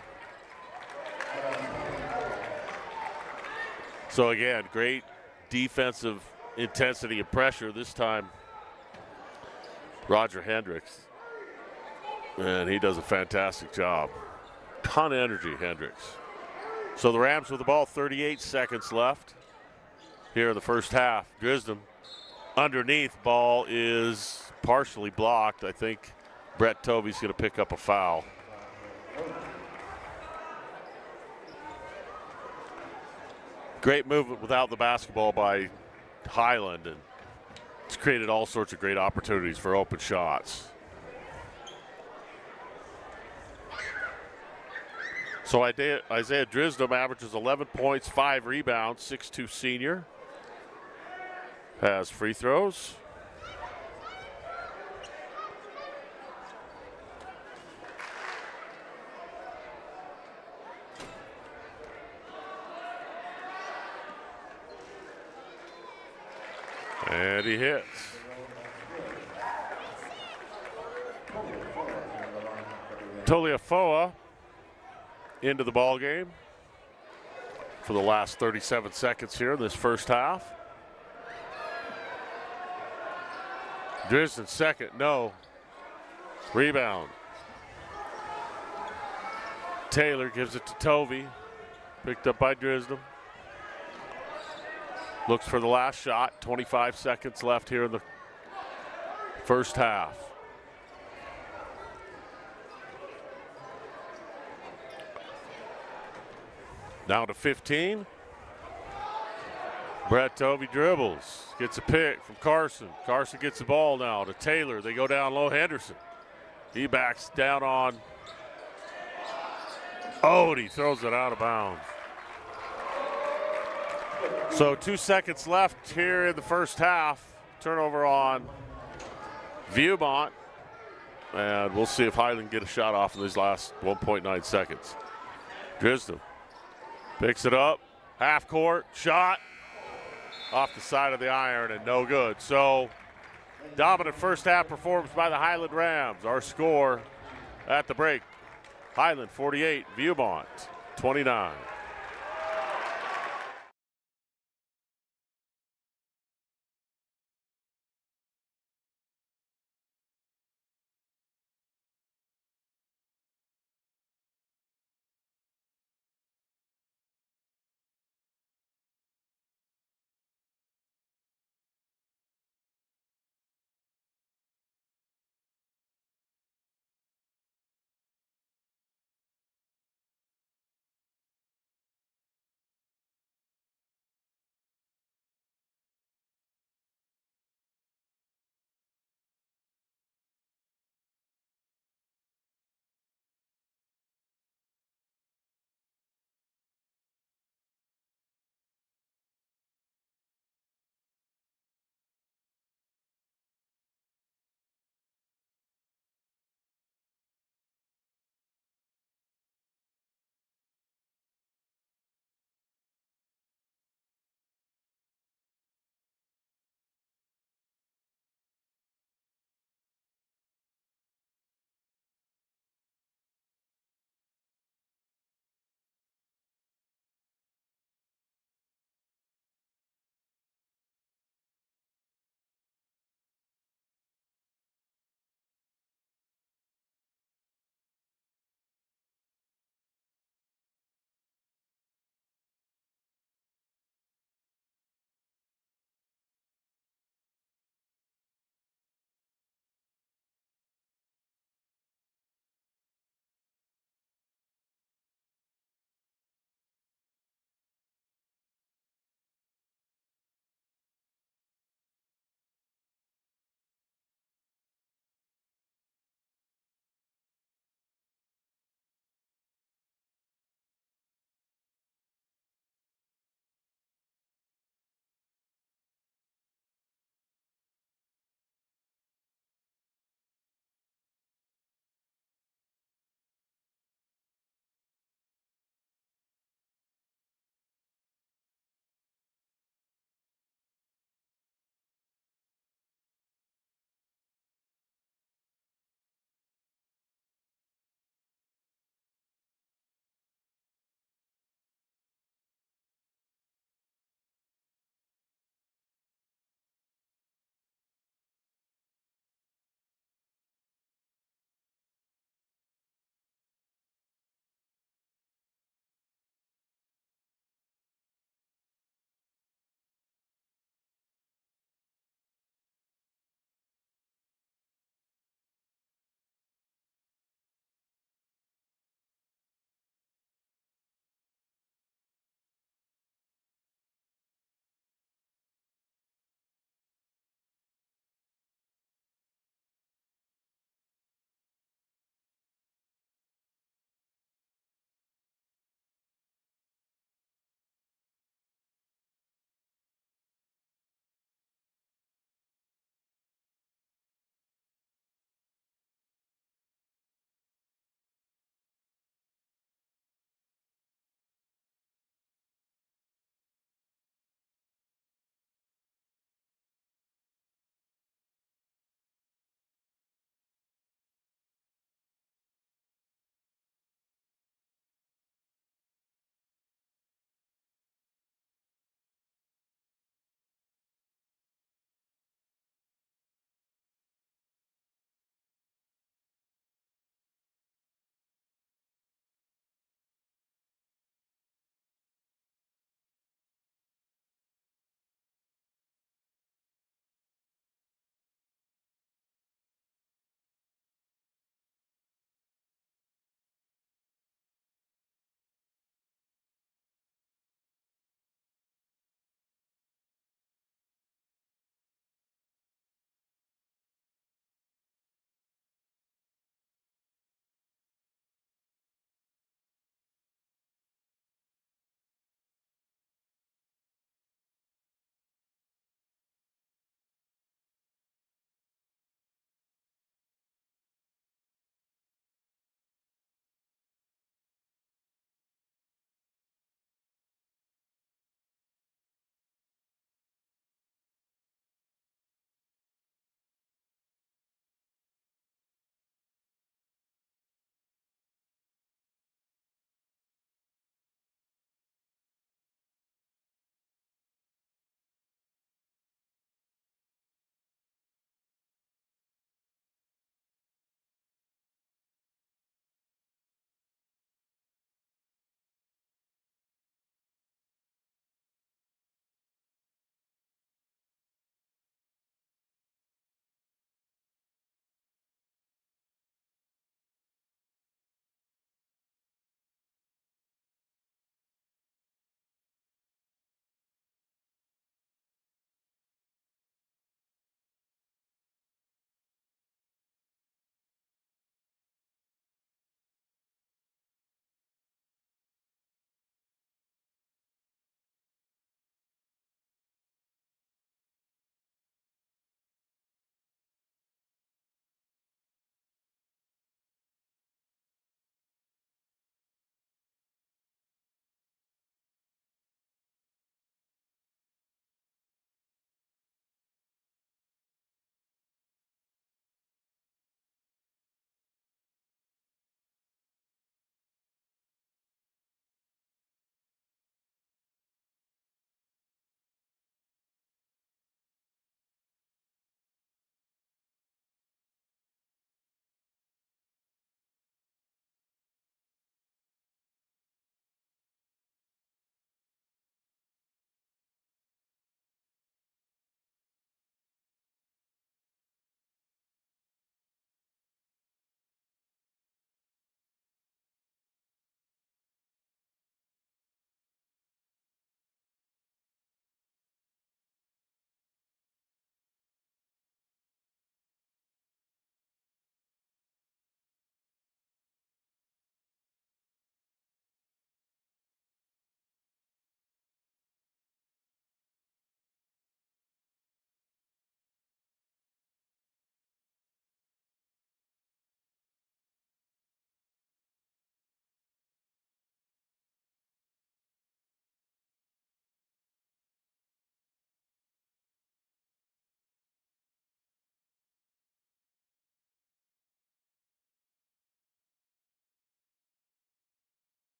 D: So again, great defensive intensity and pressure. This time, Roger Hendricks. And he does a fantastic job. Ton of energy, Hendricks. So the Rams with the ball, 38 seconds left here in the first half. Drisden underneath, ball is partially blocked. I think Brett Tovey's going to pick up a foul. Great movement without the basketball by Highland, and it's created all sorts of great opportunities for open shots. So Isaiah Drisdom averages 11 points, 5 rebounds, 6'2" senior. Has free throws. And he hits. Toliafoa into the ball game for the last 37 seconds here in this first half. Drisden second, no. Rebound. Taylor gives it to Tovey. Picked up by Drisden. Looks for the last shot. 25 seconds left here in the first half. Down to 15. Brett Tovey dribbles. Gets a pick from Carson. Carson gets the ball now to Taylor. They go down low. Henderson. He backs down on. Oh, and he throws it out of bounds. So 2 seconds left here in the first half. Turnover on Viewmont. And we'll see if Highland get a shot off in these last 1.9 seconds. Drisden picks it up. Half court. Shot. Off the side of the iron and no good. So dominant first half performance by the Highland Rams. Our score at the break. Highland 48, Viewmont 29.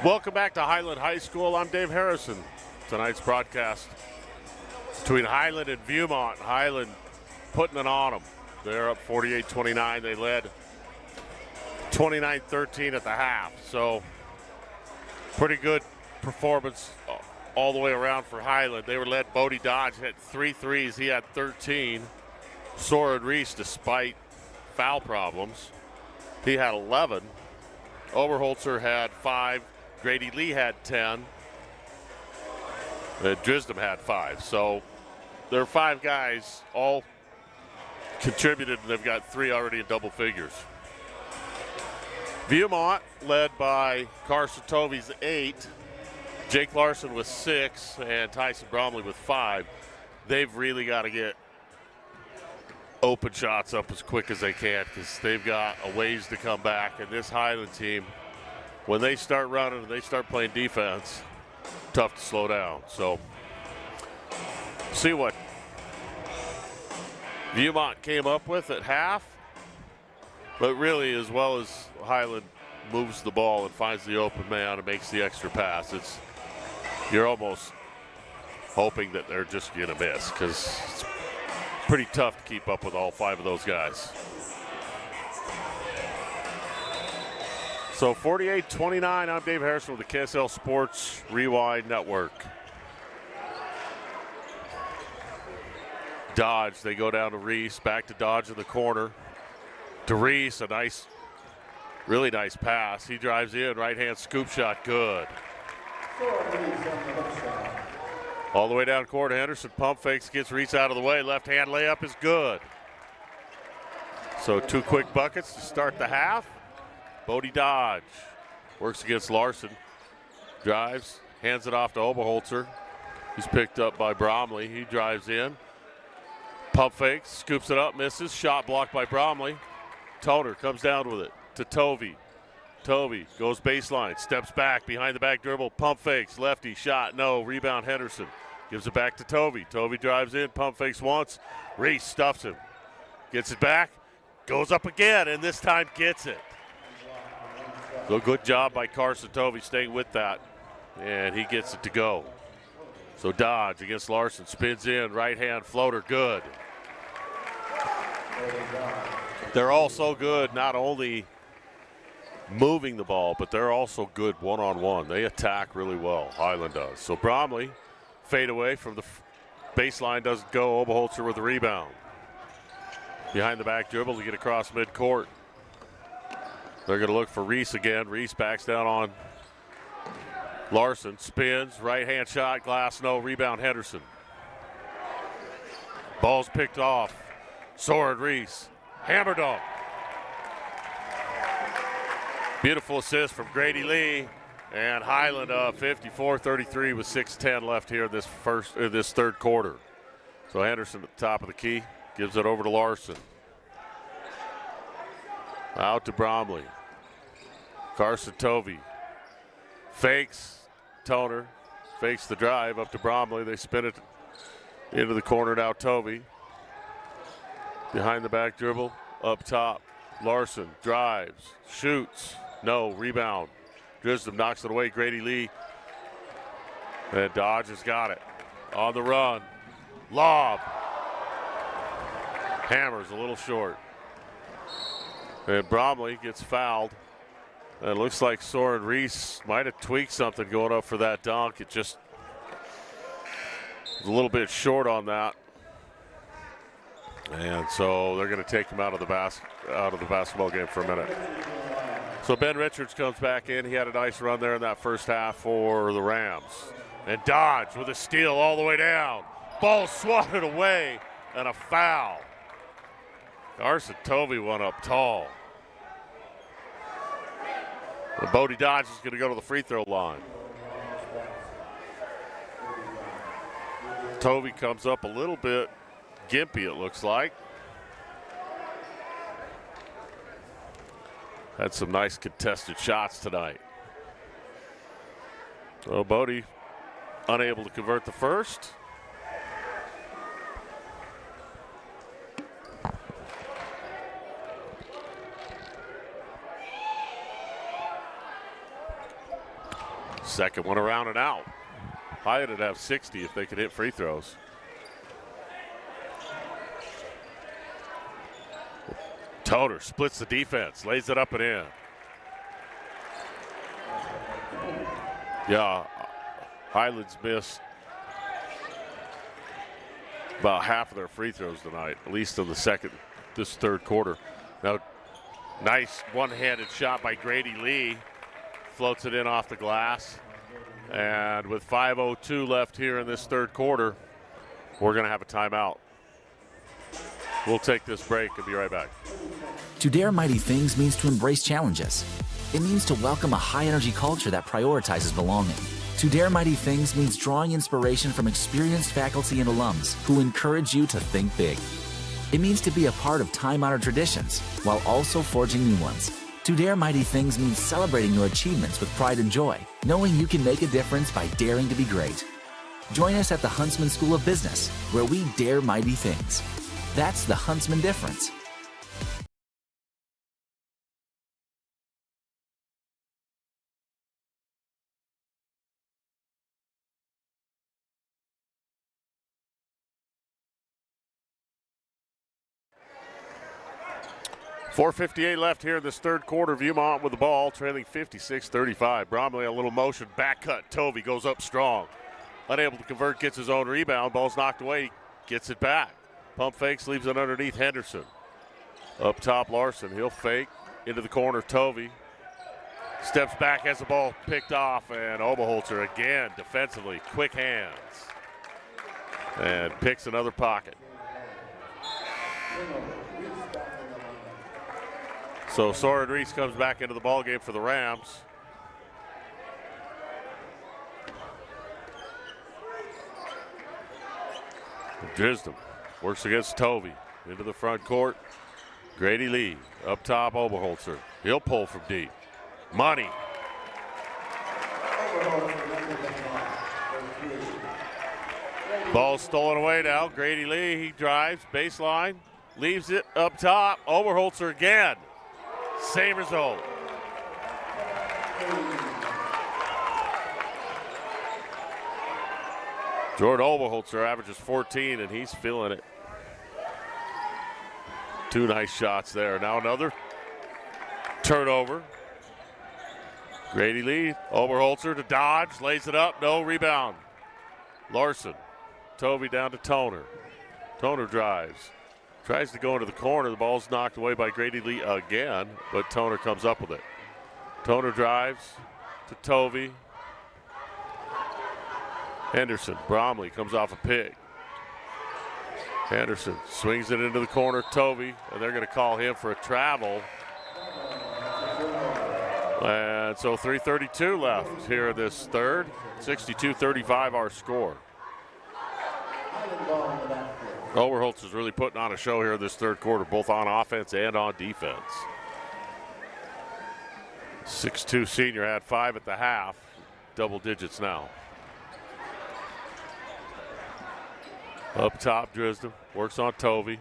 D: Welcome back to Highland High School. I'm Dave Harrison. Tonight's broadcast between Highland and Viewmont. Highland putting it on them. They're up 48-29. They led 29-13 at the half. So pretty good performance all the way around for Highland. They were led. Bodie Dodge had 3 threes. He had 13. Soren Reese, despite foul problems, he had 11. Oberholzer had 5. Grady Lee had 10. Drisdom had 5. So there are 5 guys all contributed, and they've got 3 already in double figures. Viewmont led by Carson Tovey's 8. Jake Larson with 6 and Tyson Bromley with 5. They've really got to get open shots up as quick as they can because they've got a ways to come back. And this Highland team, when they start running and they start playing defense, tough to slow down. So see what Viewmont came up with at half. But really, as well as Highland moves the ball and finds the open man and makes the extra pass, you're almost hoping that they're just going to miss because it's pretty tough to keep up with all 5 of those guys. So 48-29, I'm Dave Harrison with the KSL Sports Rewind Network. Dodge, they go down to Reese, back to Dodge in the corner. To Reese, a nice, really nice pass. He drives in, right-hand scoop shot, good. All the way down court, Henderson pump fakes, gets Reese out of the way. Left-hand layup is good. So 2 quick buckets to start the half. Bodie Dodge works against Larson. Drives, hands it off to Oberholzer. He's picked up by Bromley. He drives in. Pump fakes, scoops it up, misses. Shot blocked by Bromley. Toner comes down with it to Tovey. Tovey goes baseline, steps back, behind the back dribble, pump fakes, lefty, shot, no, rebound Henderson. Gives it back to Tovey. Tovey drives in, pump fakes once. Reese stuffs him. Gets it back, goes up again, and this time gets it. So good job by Carson Tovey staying with that, and he gets it to go. So Dodge against Larson, spins in, right hand floater, good. They're all so good, not only moving the ball, but they're also good one-on-one. They attack really well, Highland does. So Bromley, fade away from the baseline, doesn't go. Oberholzer with the rebound. Behind the back dribble to get across midcourt. They're going to look for Reese again. Reese backs down on Larson, spins, right-hand shot, glass, no, rebound Henderson. Ball's picked off. Soren Reese. Hammer dunk. Beautiful assist from Grady Lee, and Highland up 54-33 with 6:10 left here this third quarter. So Henderson at the top of the key gives it over to Larson. Out to Bromley. Carson Tovey fakes. Toner fakes the drive up to Bromley. They spin it into the corner now. Tovey. Behind the back dribble, up top. Larson drives, shoots, no, rebound. Drisdom knocks it away, Grady Lee. And Dodge has got it. On the run, lob. Hammers a little short. And Bromley gets fouled. And it looks like Soren Reese might have tweaked something going up for that dunk. It just was a little bit short on that. And so they're going to take him out of the basketball game for a minute. So Ben Richards comes back in. He had a nice run there in that first half for the Rams. And Dodge with a steal all the way down. Ball swatted away and a foul. Carson Tovey went up tall. And Bodie Dodge is going to go to the free throw line. Tovey comes up a little bit gimpy, it looks like. Had some nice contested shots tonight. So Bodie unable to convert the first. Second one around and out. Highland would have 60 if they could hit free throws. Toner splits the defense, lays it up and in. Yeah, Highland's missed about half of their free throws tonight, at least in this third quarter. Now, nice one-handed shot by Grady Lee. Floats it in off the glass. And with 5:02 left here in this third quarter, we're going to have a timeout. We'll take this break and be right back.
J: To dare mighty things means to embrace challenges. It means to welcome a high-energy culture that prioritizes belonging. To dare mighty things means drawing inspiration from experienced faculty and alums who encourage you to think big. It means to be a part of time-honored traditions while also forging new ones. To dare mighty things means celebrating your achievements with pride and joy, knowing you can make a difference by daring to be great. Join us at the Huntsman School of Business, where we dare mighty things. That's the Huntsman difference.
D: .458 left here in this third quarter. Viewmont with the ball, trailing 56-35. Bromley a little motion, back cut. Tovey goes up strong. Unable to convert, gets his own rebound. Ball's knocked away, gets it back. Pump fakes, leaves it underneath Henderson. Up top, Larson. He'll fake into the corner. Tovey steps back, has the ball picked off, and Oberholzer again defensively. Quick hands. And picks another pocket. So Soren Reese comes back into the ballgame for the Rams. Drisdom works against Tovey into the front court. Grady Lee up top, Oberholzer. He'll pull from deep. Money. Ball stolen away now. Grady Lee, he drives, baseline, leaves it up top. Oberholzer again. Same result. Jordan Oberholzer averages 14, and he's feeling it. Two nice shots there. Now another turnover. Grady Lee, Oberholzer to dodge, lays it up, no rebound. Larson, Tovey down to Toner. Toner drives. Tries to go into the corner. The ball's knocked away by Grady Lee again, but Toner comes up with it. Toner drives to Tovey. Henderson, Bromley comes off a pick. Henderson swings it into the corner, Tovey, and they're going to call him for a travel. And so 3:32 left here in this third. 62-35 our score. Oberholzer's really putting on a show here in this third quarter, both on offense and on defense. 6'2" senior had 5 at the half, double digits now. Up top, Drisdom works on Tovey.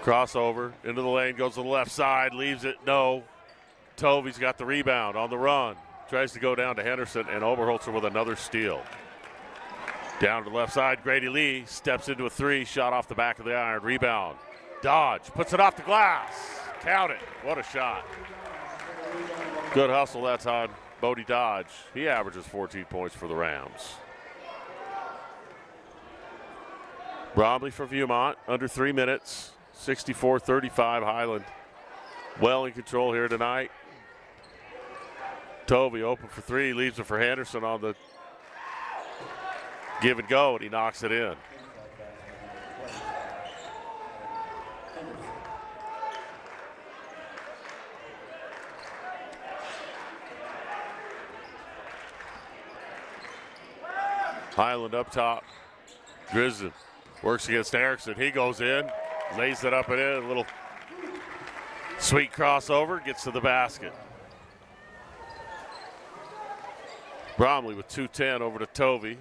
D: Crossover into the lane, goes to the left side, leaves it, no. Tovey's got the rebound on the run. Tries to go down to Henderson, and Oberholzer with another steal. Down to the left side, Grady Lee steps into a three, shot off the back of the iron, rebound. Dodge, puts it off the glass. Count it, what a shot. Good hustle that time, Bodie Dodge. He averages 14 points for the Rams. Bromley for Viewmont, under 3 minutes, 64-35 Highland. Well in control here tonight. Tovey open for three, leaves it for Henderson on the give and go, and he knocks it in. Highland up top. Drisden works against Erickson. He goes in, lays it up and in. A little sweet crossover, gets to the basket. Bromley with 2:10 over to Tovey.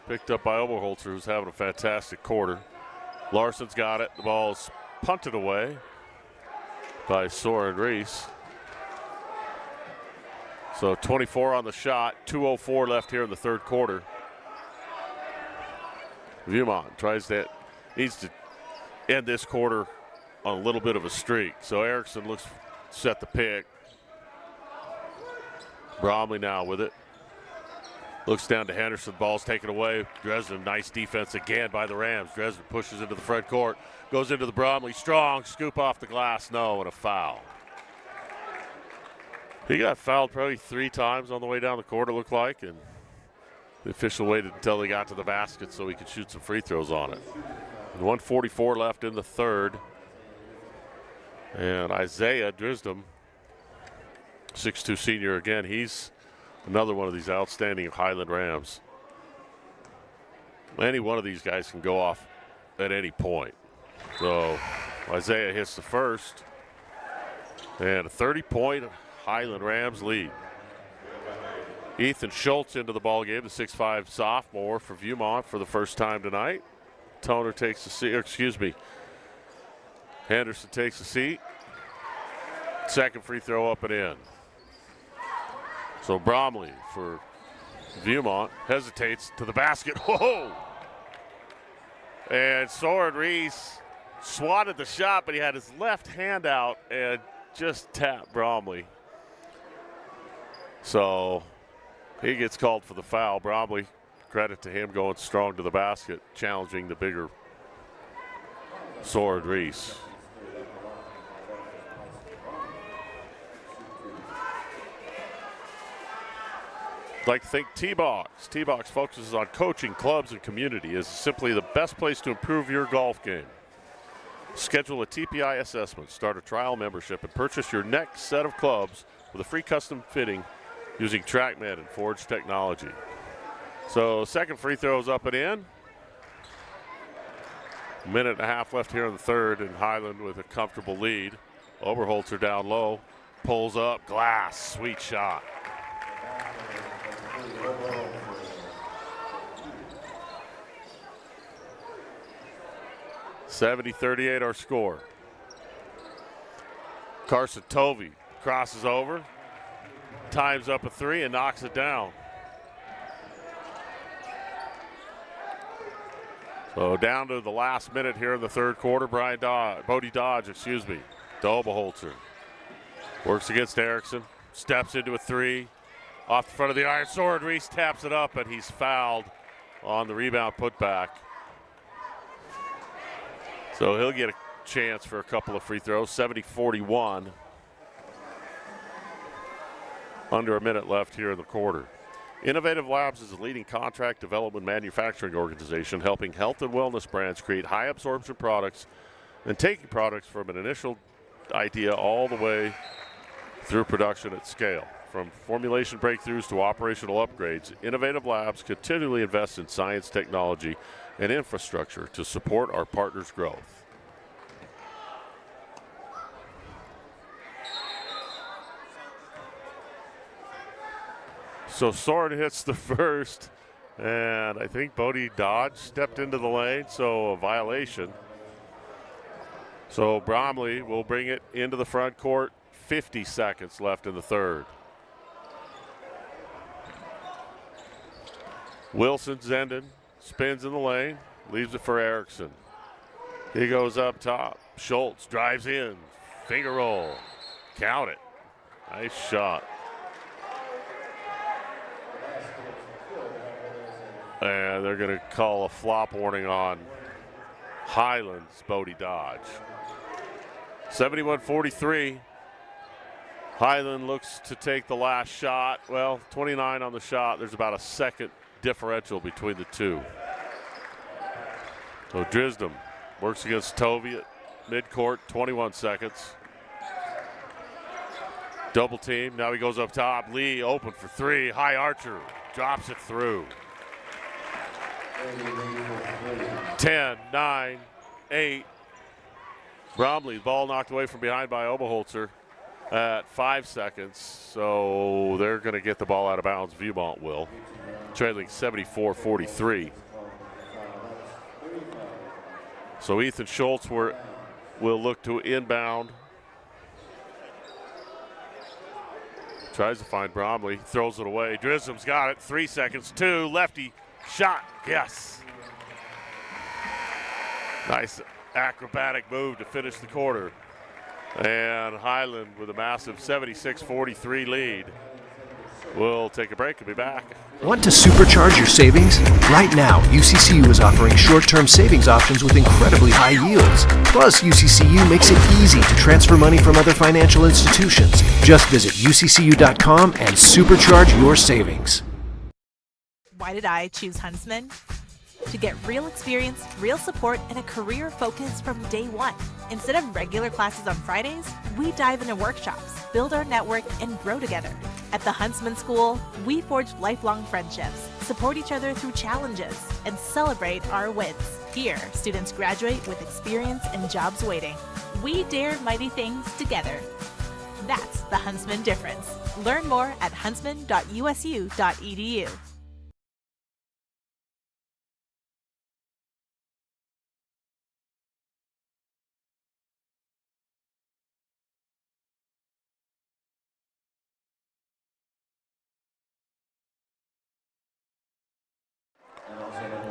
D: Picked up by Oberholzer, who's having a fantastic quarter. Larson's got it. The ball's punted away by Soren Reese. So 24 on the shot, 2:04 left here in the third quarter. Viewmont needs to end this quarter on a little bit of a streak. So Erickson looks set the pick. Bromley now with it. Looks down to Henderson, ball's taken away. Dresden, nice defense again by the Rams. Dresden pushes into the front court, goes into the Bromley, strong, scoop off the glass, no, and a foul. He got fouled probably 3 times on the way down the court, it looked like, and the official waited until he got to the basket so he could shoot some free throws on it. And 1:44 left in the third. And Isaiah Drisdom, 6'2" senior again, he's another one of these outstanding Highland Rams. Any one of these guys can go off at any point. So Isaiah hits the first, and a 30-point Highland Rams lead. Ethan Schultz into the ball game, the 6'5" sophomore for Viewmont for the first time tonight. Toner takes the seat, Henderson takes the seat. Second free throw up and in. So Bromley for Viewmont hesitates to the basket. Whoa! And Soren Reese swatted the shot, but he had his left hand out and just tapped Bromley. So he gets called for the foul. Bromley, credit to him going strong to the basket, challenging the bigger Soren Reese. I'd like to thank T-Box. T-Box focuses on coaching, clubs, and community. Is simply the best place to improve your golf game. Schedule a TPI assessment, start a trial membership, and purchase your next set of clubs with a free custom fitting using TrackMan and Forge technology. So second free throw is up and in. A minute and a half left here in the third, and Highland with a comfortable lead. Oberholzer down low, pulls up, glass, sweet shot. 70-38 our score. Carson Tovey crosses over, times up a 3 and knocks it down. So down to the last minute here in the third quarter. Bodie Dodge, to Oberholzer. Works against Erickson, steps into a 3. Off the front of the iron, Soren Reese taps it up, and he's fouled on the rebound putback. So he'll get a chance for a couple of free throws. 70-41. Under a minute left here in the quarter. Innovative Labs is a leading contract development manufacturing organization helping health and wellness brands create high absorption products and taking products from an initial idea all the way through production at scale. From formulation breakthroughs to operational upgrades, Innovative Labs continually invest in science, technology, and infrastructure to support our partners' growth. So Soren hits the first, and I think Bodie Dodge stepped into the lane, so a violation. So Bromley will bring it into the front court. 50 seconds left in the third. Wilson Zenden spins in the lane, leaves it for Erickson. He goes up top. Schultz drives in, finger roll, count it. Nice shot. And they're going to call a flop warning on Highland's Bodie Dodge. 71-43. Highland looks to take the last shot. Well, 29 on the shot. There's about a second differential between the two. So Drisdom works against Tovey at midcourt, 21 seconds. Double team, now he goes up top. Lee open for 3, high archer, drops it through. 10, 9, 8. Bromley, ball knocked away from behind by Oberholzer at 5 seconds. So they're going to get the ball out of bounds. Viewmont will. Trailing 74-43. So Ethan Schultz will look to inbound. Tries to find Bromley, throws it away. Drism's got it, 3 seconds, 2, lefty, shot, yes. Nice acrobatic move to finish the quarter. And Highland with a massive 76-43 lead. We'll take a break and be back.
K: Want to supercharge your savings? Right now, UCCU is offering short-term savings options with incredibly high yields. Plus, UCCU makes it easy to transfer money from other financial institutions. Just visit uccu.com and supercharge your savings.
H: Why did I choose Huntsman? To get real experience, real support, and a career focus from day one. Instead of regular classes on Fridays, we dive into workshops, build our network, and grow together. At the Huntsman School, we forge lifelong friendships, support each other through challenges, and celebrate our wins. Here, students graduate with experience and jobs waiting. We dare mighty things together. That's the Huntsman difference. Learn more at huntsman.usu.edu.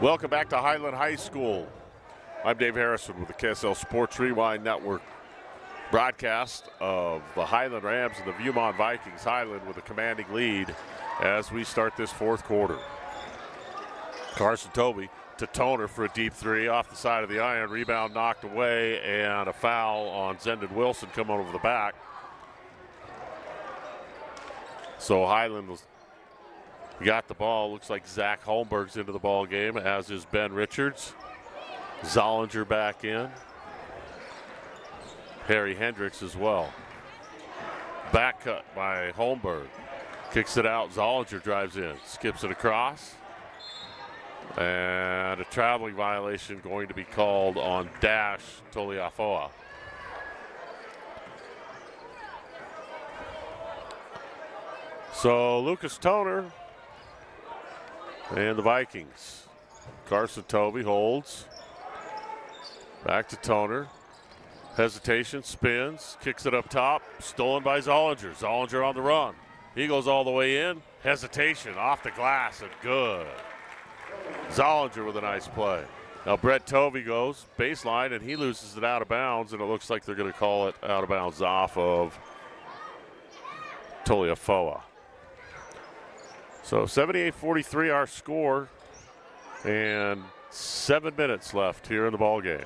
D: Welcome back to Highland High School. I'm Dave Harrison with the KSL Sports Rewind Network broadcast of the Highland Rams and the Viewmont Vikings. Highland with a commanding lead as we start this fourth quarter. Carson Tovey to Toner for a deep three off the side of the iron. Rebound knocked away and a foul on Zendon Wilson coming over the back. So Highland got the ball. Looks like Zach Holmberg's into the ball game, as is Ben Richards. Zollinger back in. Harry Hendricks as well. Back cut by Holmberg. Kicks it out. Zollinger drives in. Skips it across. And a traveling violation going to be called on Dash Toliafoa. So Lucas Toner and the Vikings. Carson Tovey holds. Back to Toner. Hesitation, spins, kicks it up top. Stolen by Zollinger. Zollinger on the run. He goes all the way in. Hesitation, off the glass, and good. Zollinger with a nice play. Now Brett Tovey goes baseline, and he loses it out of bounds, and it looks like they're going to call it out of bounds off of Toliafoa. So 78-43 our score, and 7 minutes left here in the ball game.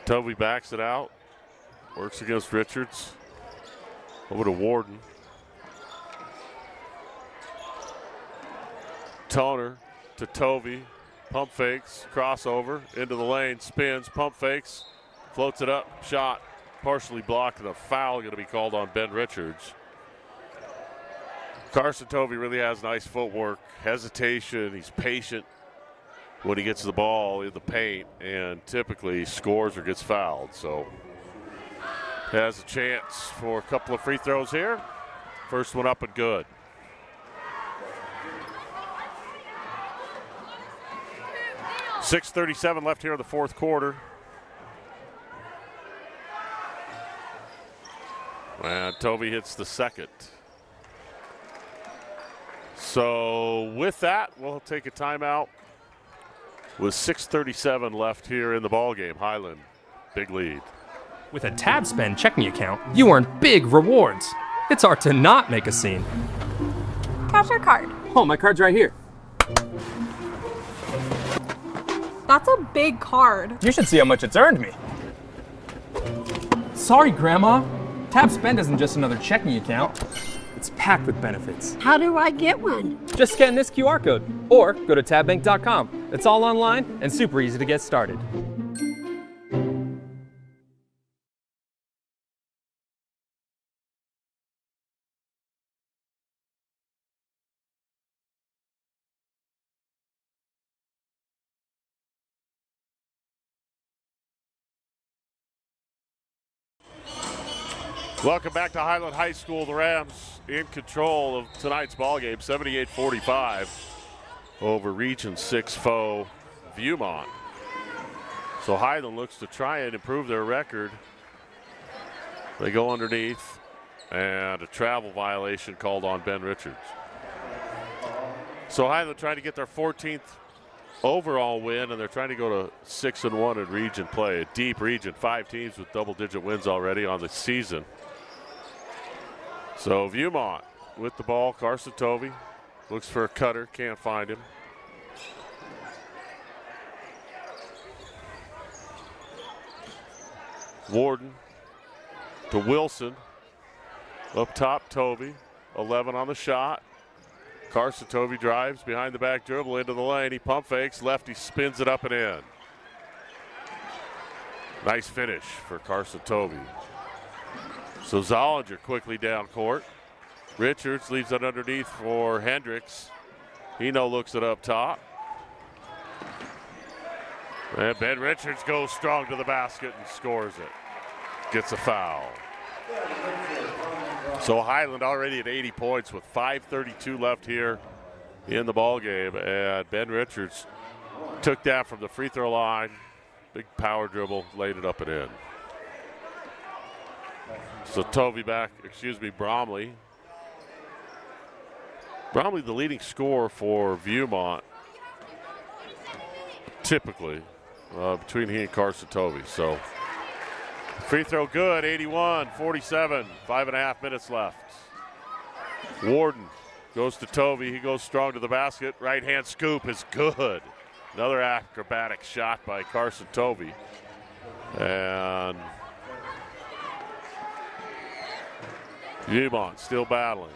D: Tovey backs it out, works against Richards. Over to Warden. Toner to Tovey, pump fakes, crossover into the lane, spins, pump fakes, floats it up, shot, partially blocked, and a foul going to be called on Ben Richards. Carson Tovey really has nice footwork, hesitation, he's patient when he gets the ball in the paint, and typically scores or gets fouled. So has a chance for a couple of free throws here. First one up and good. .637 left here in the fourth quarter. And Tovey hits the second. So with that, we'll take a timeout with 6:37 left here in the ball game. Highland, big lead.
E: With a Tab Spend checking account, you earn big rewards. It's hard to not make a scene.
F: Cash your card.
E: Oh, my card's right here.
F: That's a big card.
E: You should see how much it's earned me. Sorry, Grandma. Tab Spend isn't just another checking account. It's packed with benefits.
L: How do I get one?
E: Just scan this QR code or go to tabbank.com. It's all online and super easy to get started.
D: Welcome back to Highland High School. The Rams in control of tonight's ballgame, 78-45 over Region 6 foe Viewmont. So Highland looks to try and improve their record. They go underneath. and a travel violation called on Ben Richards. So Highland trying to get their 14th overall win, and they're trying to go to 6-1 in region play. A deep region, 5 teams with double-digit wins already on the season. So Viewmont with the ball. Carson Tovey looks for a cutter, can't find him. Warden to Wilson. Up top, Tovey. 11 on the shot. Carson Tovey drives behind the back dribble into the lane. He pump fakes. Lefty spins it up and in. Nice finish for Carson Tovey. So Zollinger quickly down court. Richards leaves it underneath for Hendricks. Hino looks it up top. And Ben Richards goes strong to the basket and scores it. Gets a foul. So Highland already at 80 points with 5:32 left here in the ball game, and Ben Richards took that from the free throw line. Big power dribble, laid it up and in. So Tovey back, Bromley. Bromley the leading scorer for Viewmont, typically, between he and Carson Tovey. So free throw good, 81-47, 5.5 minutes left. Warden goes to Tovey, he goes strong to the basket. Right hand scoop is good. Another acrobatic shot by Carson Tovey. And Viewmont still battling.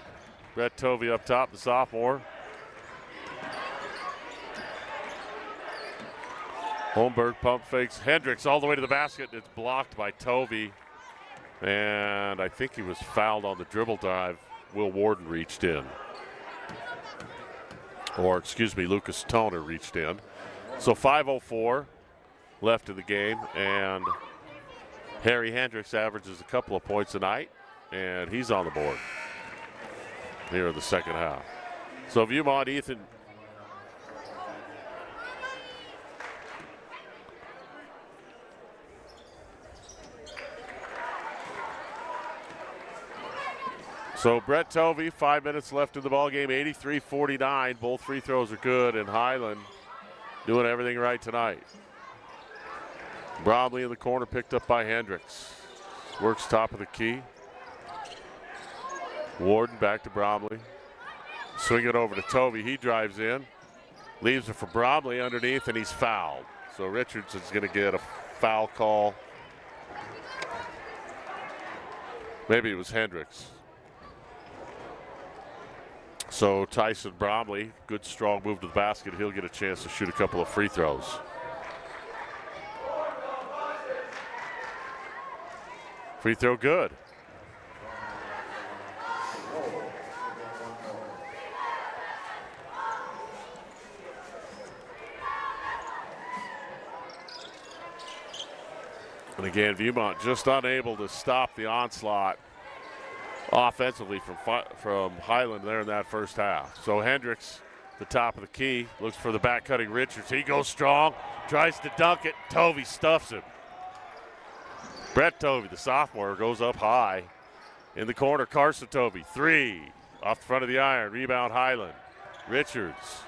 D: Brett Tovey up top, the sophomore. Holmberg pump fakes Hendricks all the way to the basket. It's blocked by Tovey. And I think he was fouled on the dribble drive. Will Warden reached in. Or, Lucas Toner reached in. So 5:04 left in the game. And Harry Hendricks averages a couple of points a night. And he's on the board here in the second half. So Viewmont, Ethan. So Brett Tovey, 5 minutes left in the ball game, 83-49. Both free throws are good, and Highland doing everything right tonight. Bromley in the corner, picked up by Hendricks. Works top of the key. Warden back to Bromley. Swing it over to Tovey. He drives in. Leaves it for Bromley underneath, and he's fouled. So Richards is going to get a foul call. Maybe it was Hendricks. So Tyson Bromley, good strong move to the basket. He'll get a chance to shoot a couple of free throws. Free throw good. And again, Viewmont just unable to stop the onslaught offensively from Highland there in that first half. So Hendricks, the top of the key, looks for the back cutting Richards. He goes strong, tries to dunk it. Tovey stuffs him. Brett Tovey, the sophomore, goes up high. In the corner, Carson Tovey, 3 off the front of the iron. Rebound Highland. Richards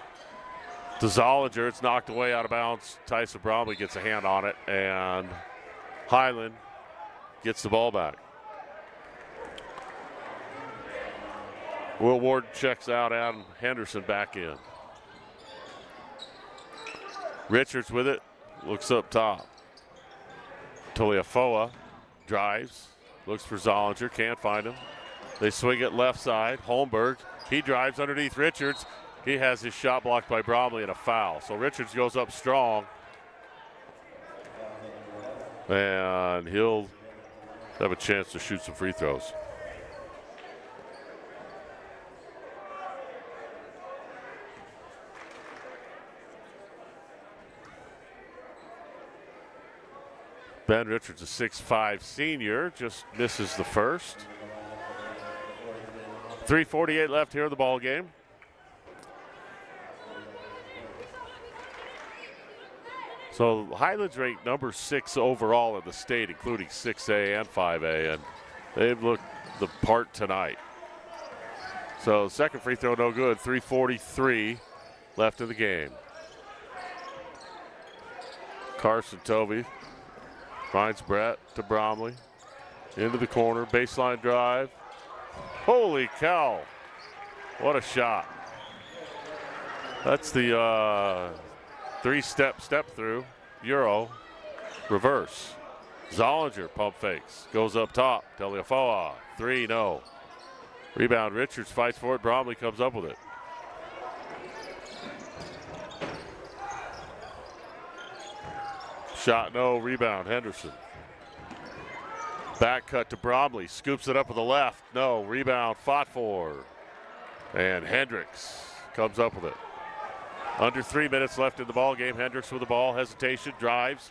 D: to Zollinger. It's knocked away out of bounds. Tyson Bromley gets a hand on it, and Highland gets the ball back. Will Warden checks out, Adam Henderson back in. Richards with it, looks up top. Toliafoa drives, looks for Zollinger, can't find him. They swing it left side. Holmberg, he drives underneath Richards. He has his shot blocked by Bromley and a foul. So Richards goes up strong. And he'll have a chance to shoot some free throws. Ben Richards, a 6'5" senior, just misses the first. 3:48 left here in the ball game. So Highlands ranked number 6 overall in the state, including 6A and 5A, and they've looked the part tonight. So second free throw, no good. 3:43 left in the game. Carson Tovey finds Brett to Bromley. Into the corner, baseline drive. Holy cow, what a shot. That's the three-step through, Euro, reverse. Zollinger pump fakes, goes up top, Teliafoa, 3, no. Rebound, Richards fights for it, Bromley comes up with it. Shot, no, rebound, Henderson. Back cut to Bromley, scoops it up with the left, no, rebound, fought for. And Hendricks comes up with it. Under 3 minutes left in the ball game. Hendricks with the ball, hesitation, drives,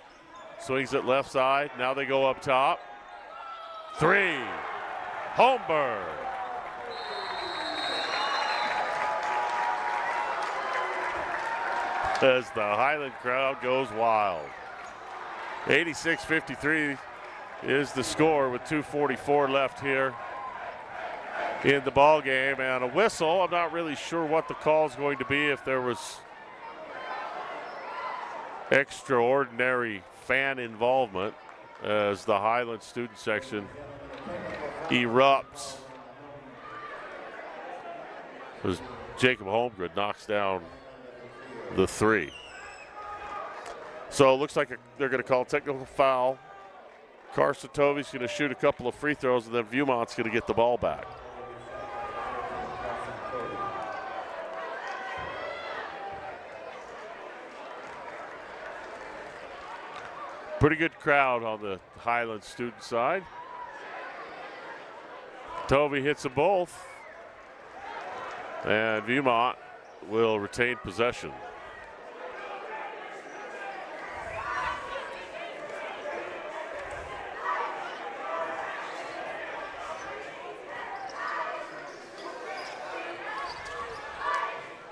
D: swings it left side. Now they go up top. 3, Holmberg. As the Highland crowd goes wild. 86-53 is the score with 2:44 left here in the ball game, and a whistle. I'm not really sure what the call is going to be, if there was extraordinary fan involvement as the Highland student section erupts as Jacob Holmgren knocks down the 3. So it looks like they're going to call a technical foul. Carson Tovey's going to shoot a couple of free throws, and then Viewmont's going to get the ball back. Pretty good crowd on the Highland student side. Tovey hits them both, and Viewmont will retain possession.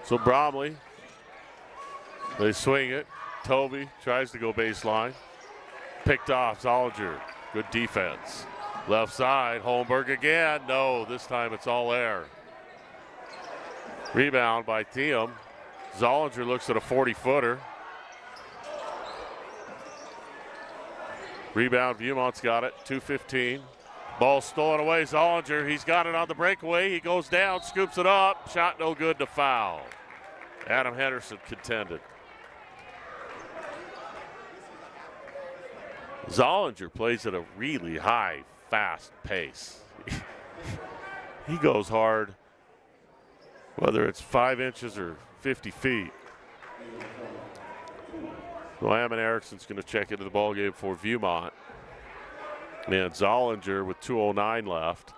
D: So Bromley, they swing it. Tovey tries to go baseline. Picked off, Zollinger, good defense. Left side, Holmberg again. No, this time it's all air. Rebound by Thiem. Zollinger looks at a 40-footer. Rebound, Viewmont's got it, 2:15. Ball stolen away, Zollinger, he's got it on the breakaway. He goes down, scoops it up. Shot no good, to foul. Adam Henderson contended. Zollinger plays at a really high, fast pace. He goes hard, whether it's 5 inches or 50 feet. Lamon Erickson's going to check into the ballgame for Viewmont. And Zollinger, with 2:09 left,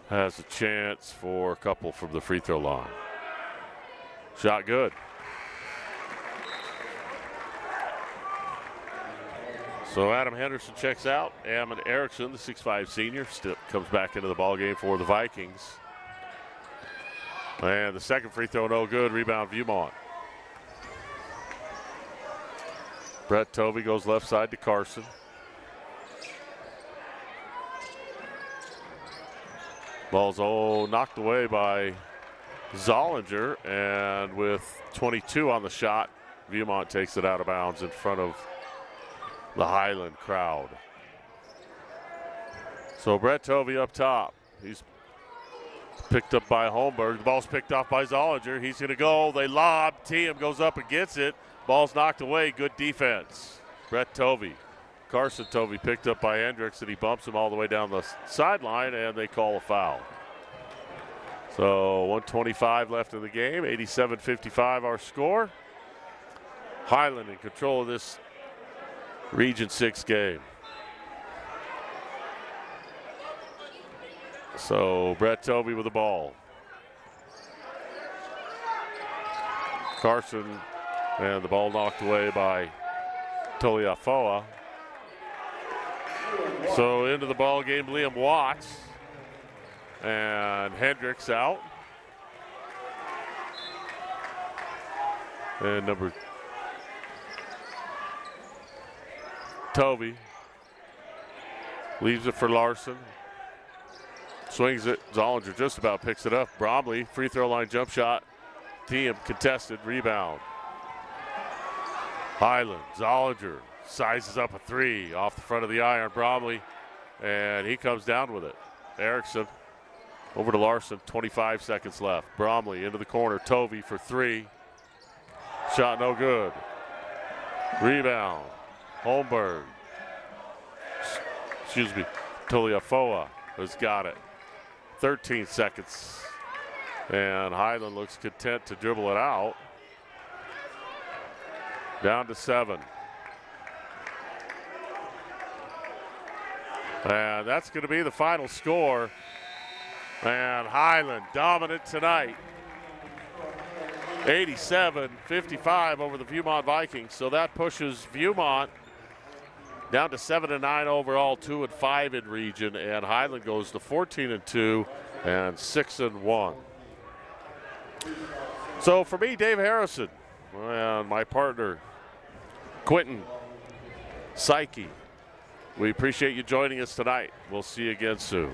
D: has a chance for a couple from the free throw line. Shot good. So Adam Henderson checks out. Ammon Erickson, the 6'5 senior, still comes back into the ballgame for the Vikings. And the second free throw, no good. Rebound, Viewmont. Brett Tovey goes left side to Carson. Ball's knocked away by Zollinger, and with 22 on the shot, Viewmont takes it out of bounds in front of the Highland crowd. So Brett Tovey up top. He's picked up by Holmberg. The ball's picked off by Zollinger. He's going to go. They lob. Thiem goes up and gets it. Ball's knocked away. Good defense. Brett Tovey. Carson Tovey picked up by Hendricks, and he bumps him all the way down the sideline, and they call a foul. So 1:25 left in the game. 87-55 our score. Highland in control of this Region 6 game. So Brett Tovey with the ball. Carson, and the ball knocked away by Toliafoa. So into the ball game, Liam Watts, and Hendricks out. And number Tovey leaves it for Larson. Swings it. Zollinger just about picks it up. Bromley, free throw line jump shot. Team contested. Rebound. Highland. Zollinger sizes up a three off the front of the iron. Bromley. And he comes down with it. Erickson over to Larson. 25 seconds left. Bromley into the corner. Tovey for three. Shot no good. Rebound. Holmberg. Excuse me. Tuliafoa has got it. 13 seconds. And Highland looks content to dribble it out. Down to 7. And that's going to be the final score. And Highland dominant tonight. 87-55 over the Viewmont Vikings. So that pushes Viewmont down to 7-9 overall, 2-5 in region, and Highland goes to 14-2 and 6-1. So for me, Dave Harrison, and my partner, Quentin Psyche, we appreciate you joining us tonight. We'll see you again soon.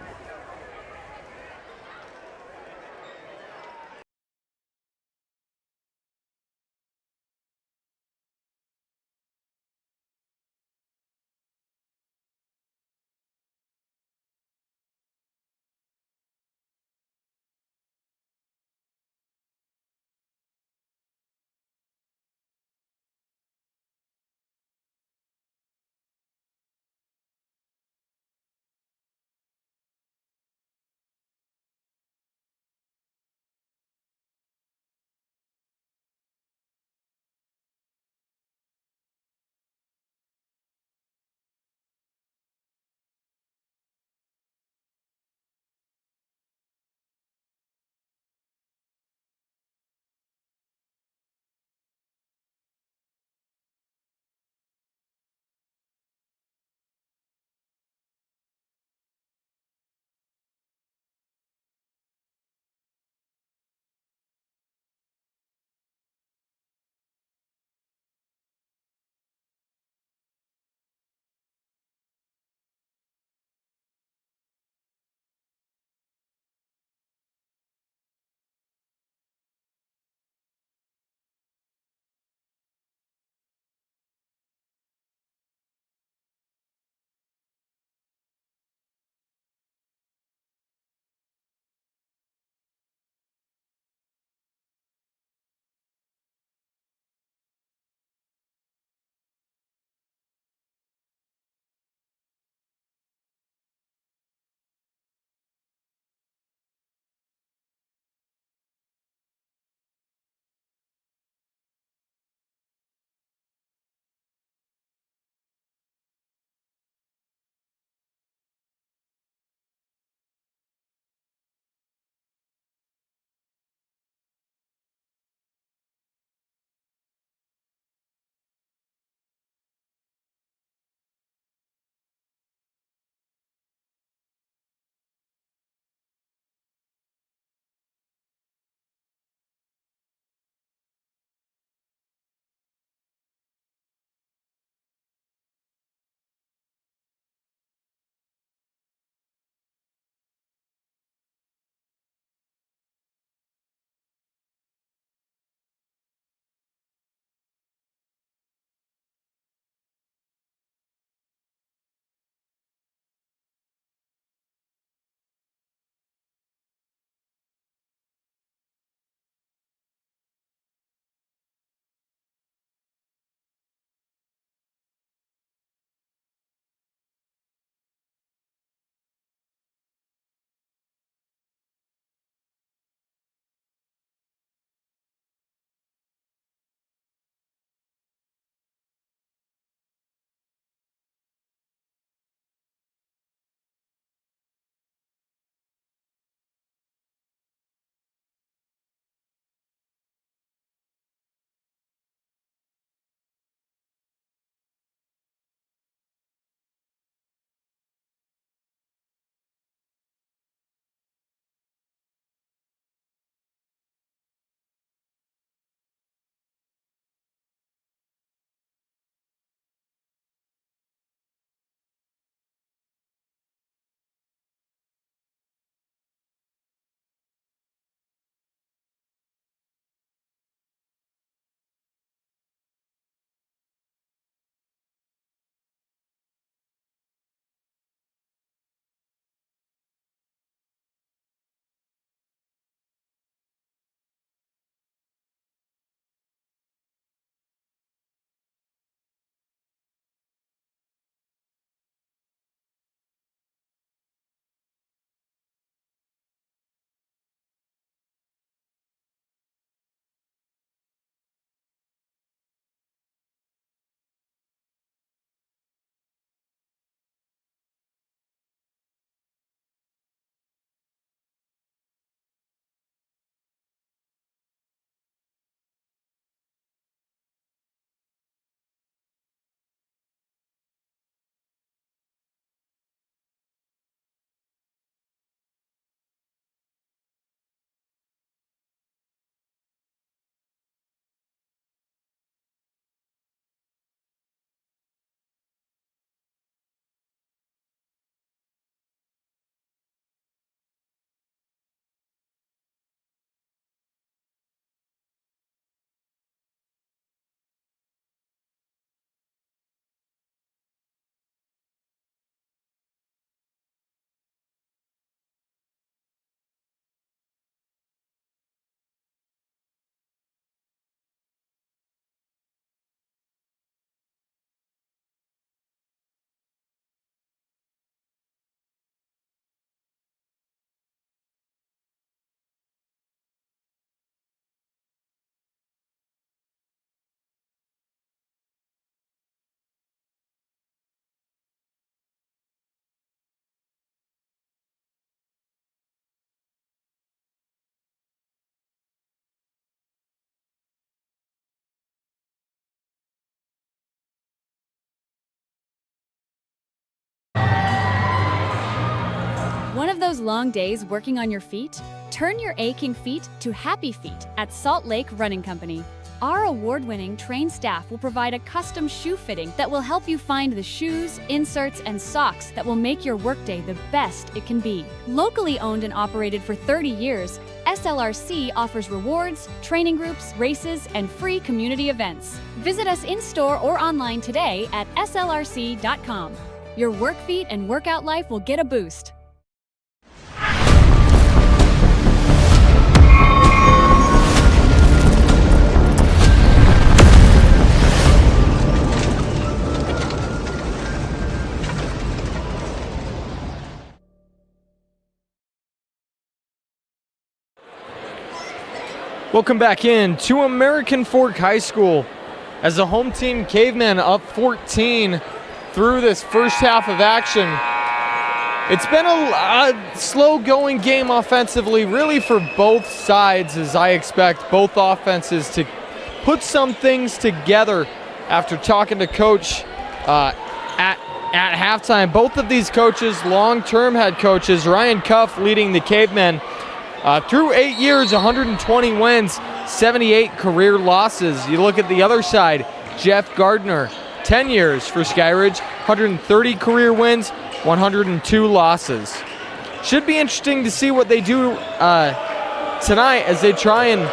L: One of those long days working on your feet? Turn your aching feet to happy feet at Salt Lake Running Company. Our award-winning trained staff will provide a custom shoe fitting that will help you find the shoes, inserts, and socks that will make your workday the best it can be. Locally owned and operated for 30 years, SLRC offers rewards, training groups, races, and free community events. Visit us in-store or online today at slrc.com. Your work feet and workout life will get a boost.
M: Welcome back in to American Fork High School as the home team Cavemen up 14 through this first half of action. It's been a slow-going game offensively, really for both sides, as I expect both offenses to put some things together after talking to Coach at halftime. Both of these coaches, long-term head coaches, Ryan Cuff leading the Cavemen through 8 years, 120 wins, 78 career losses. You look at the other side, Jeff Gardner, 10 years for Skyridge, 130 career wins, 102 losses. Should be interesting to see what they do tonight as they try and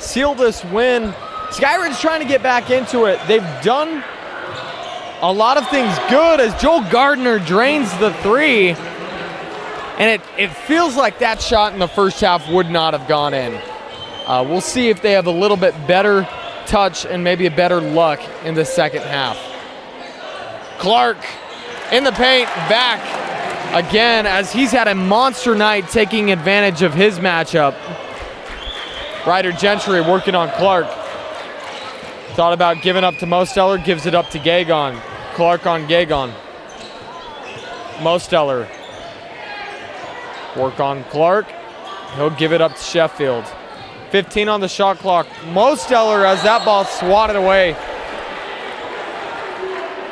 M: seal this win. Skyridge trying to get back into it. They've done a lot of things good as Joel Gardner drains the three. And it feels like that shot in the first half would not have gone in. We'll see if they have a little bit better touch and maybe a better luck in the second half. Clark in the paint, back again as he's had a monster night taking advantage of his matchup. Ryder Gentry working on Clark. Thought about giving up to Mosteller, gives it up to Gagon. Clark on Gagon. Mosteller. Work on Clark. He'll give it up to Sheffield. 15 on the shot clock. Mosteller has that ball swatted away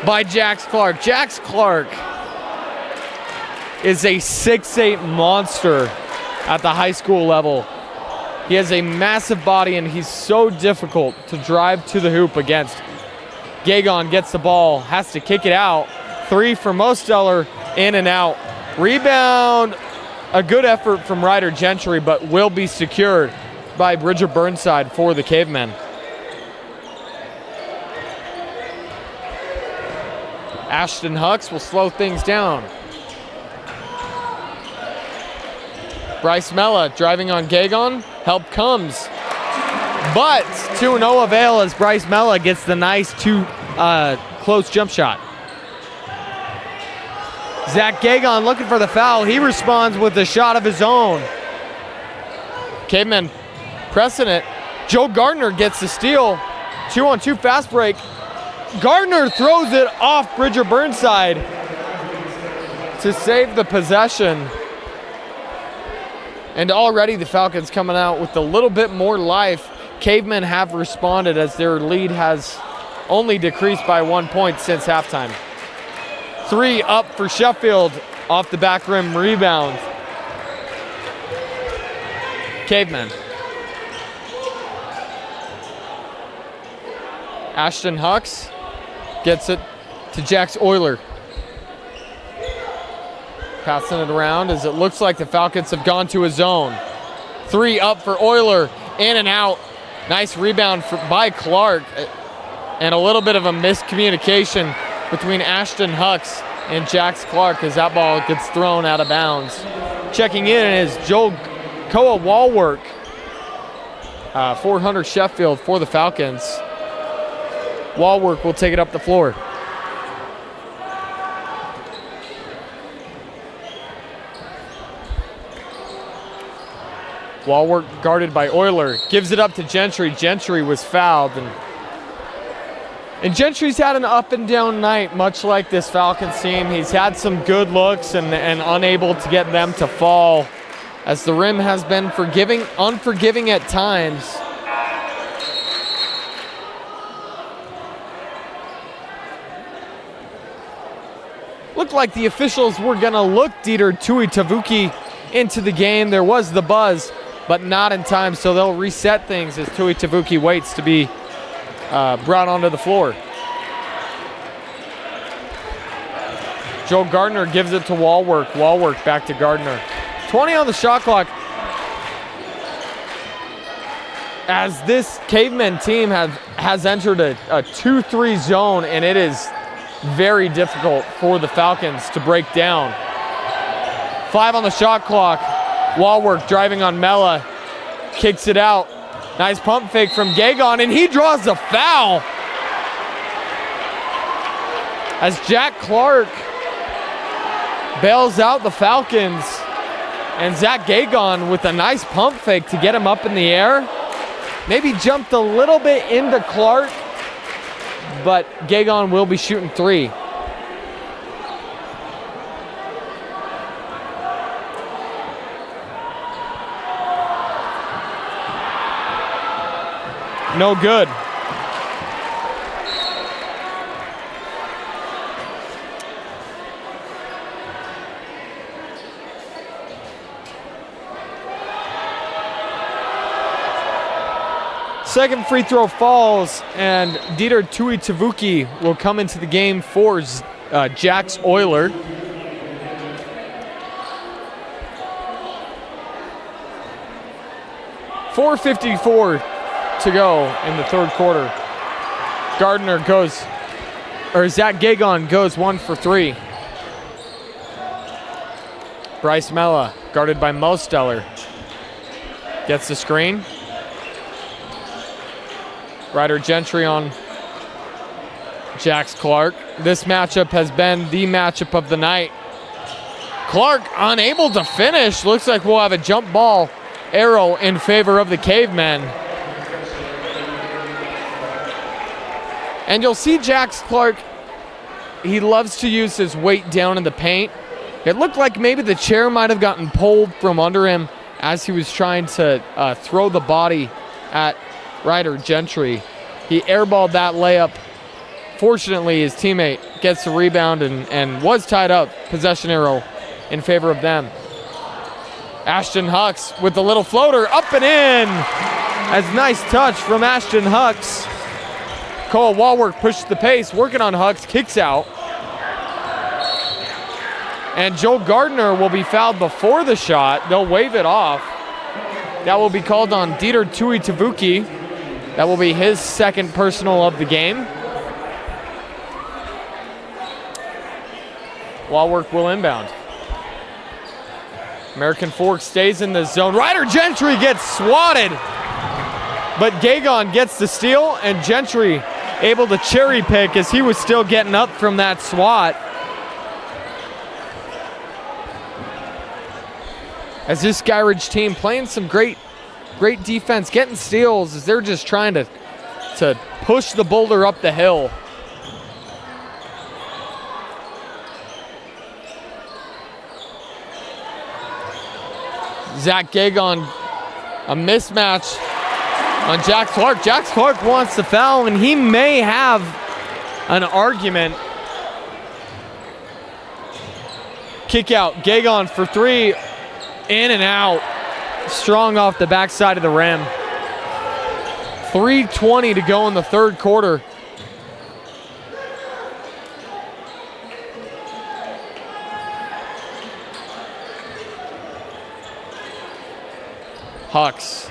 M: by Jax Clark. Jax Clark is a 6'8" monster at the high school level. He has a massive body and he's so difficult to drive to the hoop against. Gagon gets the ball, has to kick it out. Three for Mosteller, in and out. Rebound. A good effort from Ryder Gentry, but will be secured by Bridger Burnside for the Cavemen. Ashton Hucks will slow things down. Bryce Mella driving on Gagon. Help comes. But to no avail as Bryce Mella gets the nice close jump shot. Zach Gagon looking for the foul. He responds with a shot of his own. Cavemen pressing it. Joe Gardner gets the steal. 2-on-2 fast break. Gardner throws it off Bridger Burnside to save the possession. And already the Falcons coming out with a little bit more life. Cavemen have responded as their lead has only decreased by 1 point since halftime. Three up for Sheffield off the back rim rebound. Cavemen. Ashton Hucks gets it to Jax Euler. Passing it around as it looks like the Falcons have gone to a zone. Three up for Euler, in and out. Nice rebound by Clark. And a little bit of a miscommunication between Ashton Hucks and Jax Clark as that ball gets thrown out of bounds. Checking in is Joel Koa Wallwork for Hunter Sheffield for the Falcons. Wallwork will take it up the floor. Wallwork guarded by Euler. Gives it up to Gentry. Gentry was fouled. And Gentry's had an up and down night, much like this Falcons team. He's had some good looks and unable to get them to fall, as the rim has been unforgiving at times. Looked like the officials were going to look Dieter Tuitavuki into the game. There was the buzz, but not in time, so they'll reset things as Tuitavuki waits to be brought onto the floor. Joe Gardner gives it to Wallwork. Wallwork back to Gardner. 20 on the shot clock. As this Cavemen team has entered a 2-3 zone, and it is very difficult for the Falcons to break down. 5 on the shot clock. Wallwork driving on Mella. Kicks it out. Nice pump fake from Gagon, and he draws a foul. As Jack Clark bails out the Falcons, and Zach Gagon with a nice pump fake to get him up in the air. Maybe jumped a little bit into Clark, but Gagon will be shooting 3. No good. Second free throw falls, and Dieter Tuitavuki will come into the game for Jack's Oiler. .454 to go in the third quarter. Gardner goes, or Zach Gagon goes 1 for 3. Bryce Mella, guarded by Mosteller, gets the screen. Ryder Gentry on Jax Clark. This matchup has been the matchup of the night. Clark unable to finish. Looks like we'll have a jump ball arrow in favor of the Cavemen. And you'll see Jax Clark, he loves to use his weight down in the paint. It looked like maybe the chair might have gotten pulled from under him as he was trying to throw the body at Ryder Gentry. He airballed that layup. Fortunately, his teammate gets the rebound and was tied up. Possession arrow in favor of them. Ashton Hucks with the little floater up and in. As nice touch from Ashton Hucks. Cole Wallwork pushes the pace, working on Hucks, kicks out. And Joe Gardner will be fouled before the shot. They'll wave it off. That will be called on Dieter Tuitavuki. That will be his second personal of the game. Wallwork will inbound. American Fork stays in the zone. Ryder Gentry gets swatted, but Gagon gets the steal, and Gentry able to cherry pick as he was still getting up from that swat. As this Skyridge team playing some great defense, getting steals as they're just trying to push the boulder up the hill. Zach Gagon, a mismatch on Jack Clark. Jack Clark wants to foul, and he may have an argument. Kick out, Gagon for 3, in and out. Strong off the backside of the rim. 3:20 to go in the third quarter. Hucks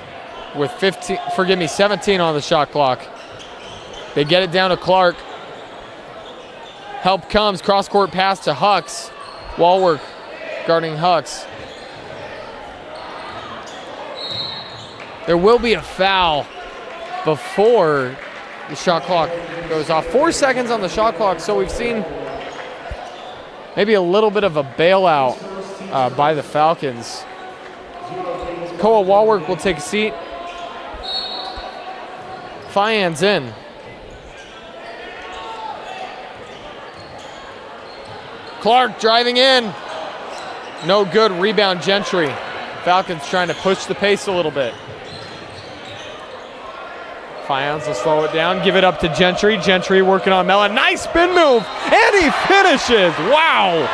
M: with 17 on the shot clock. They get it down to Clark. Help comes, cross-court pass to Hucks. Wallwork guarding Hucks. There will be a foul before the shot clock goes off. 4 seconds on the shot clock, so we've seen maybe a little bit of a bailout by the Falcons. Koa Wallwork will take a seat. Fian's in. Clark driving in. No good, rebound Gentry. Falcons trying to push the pace a little bit. Fians will slow it down, give it up to Gentry. Gentry working on Mella. Nice spin move, and he finishes. Wow.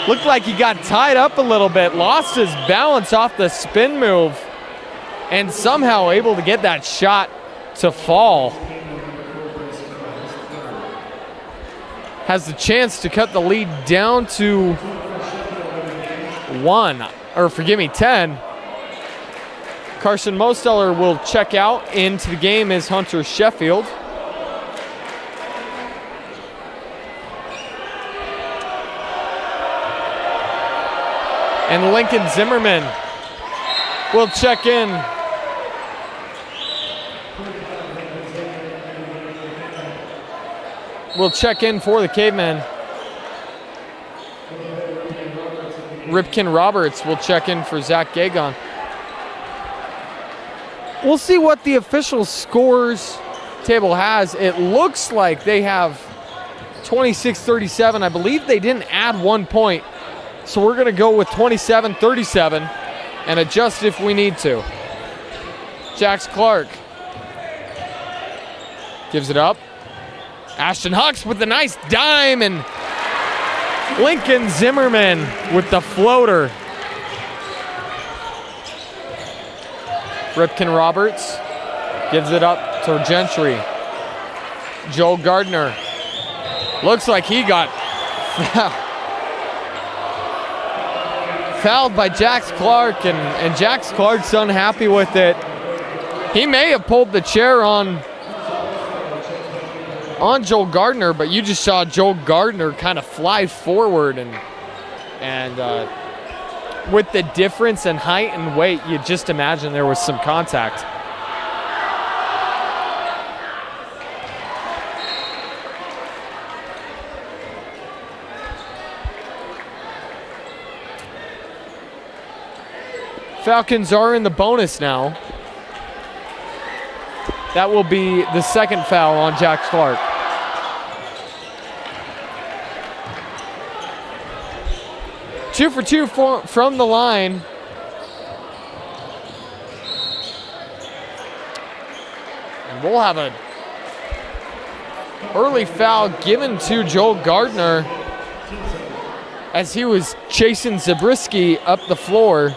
M: Looked like he got tied up a little bit, lost his balance off the spin move, and somehow able to get that shot to fall. Has the chance to cut the lead down to 10. Carson Mosteller will check out. Into the game is Hunter Sheffield. And Lincoln Zimmerman will check in. Will check in for the Cavemen. Ripken Roberts will check in for Zach Gagon. We'll see what the official scores table has. It looks like they have 26-37. I believe they didn't add 1 point. So we're going to go with 27-37 and adjust if we need to. Jax Clark gives it up. Ashton Hucks with the nice dime, and Lincoln Zimmerman with the floater. Ripken Roberts gives it up to Gentry. Joel Gardner. Looks like he got fouled by Jax Clark, and Jax Clark's unhappy with it. He may have pulled the chair on Joel Gardner, but you just saw Joel Gardner kind of fly forward, and with the difference in height and weight, you just imagine there was some contact. Falcons are in the bonus now. That will be the second foul on Jax Clark. Two for two from the line. And we'll have an early foul given to Joel Gardner as he was chasing Zabriskie up the floor.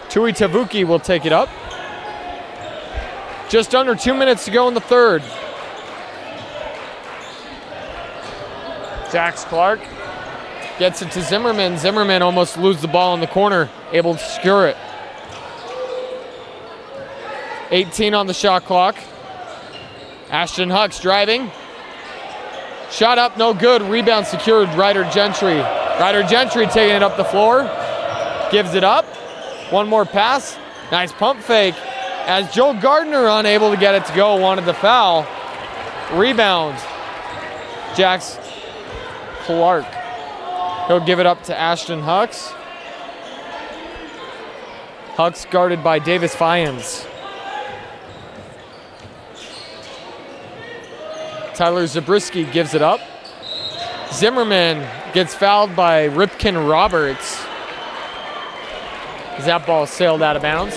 M: Tui Tavuki will take it up. Just under 2 minutes to go in the third. Jax Clark gets it to Zimmerman. Zimmerman almost loses the ball in the corner, able to secure it. 18 on the shot clock. Ashton Hucks driving. Shot up, no good. Rebound secured, Ryder Gentry. Ryder Gentry taking it up the floor. Gives it up. One more pass. Nice pump fake. As Joel Gardner unable to get it to go, wanted the foul. Rebound. Jax Clark. He'll give it up to Ashton Hucks. Hucks guarded by Davis Fians. Tyler Zabriskie gives it up. Zimmerman gets fouled by Ripken Roberts. As that ball sailed out of bounds.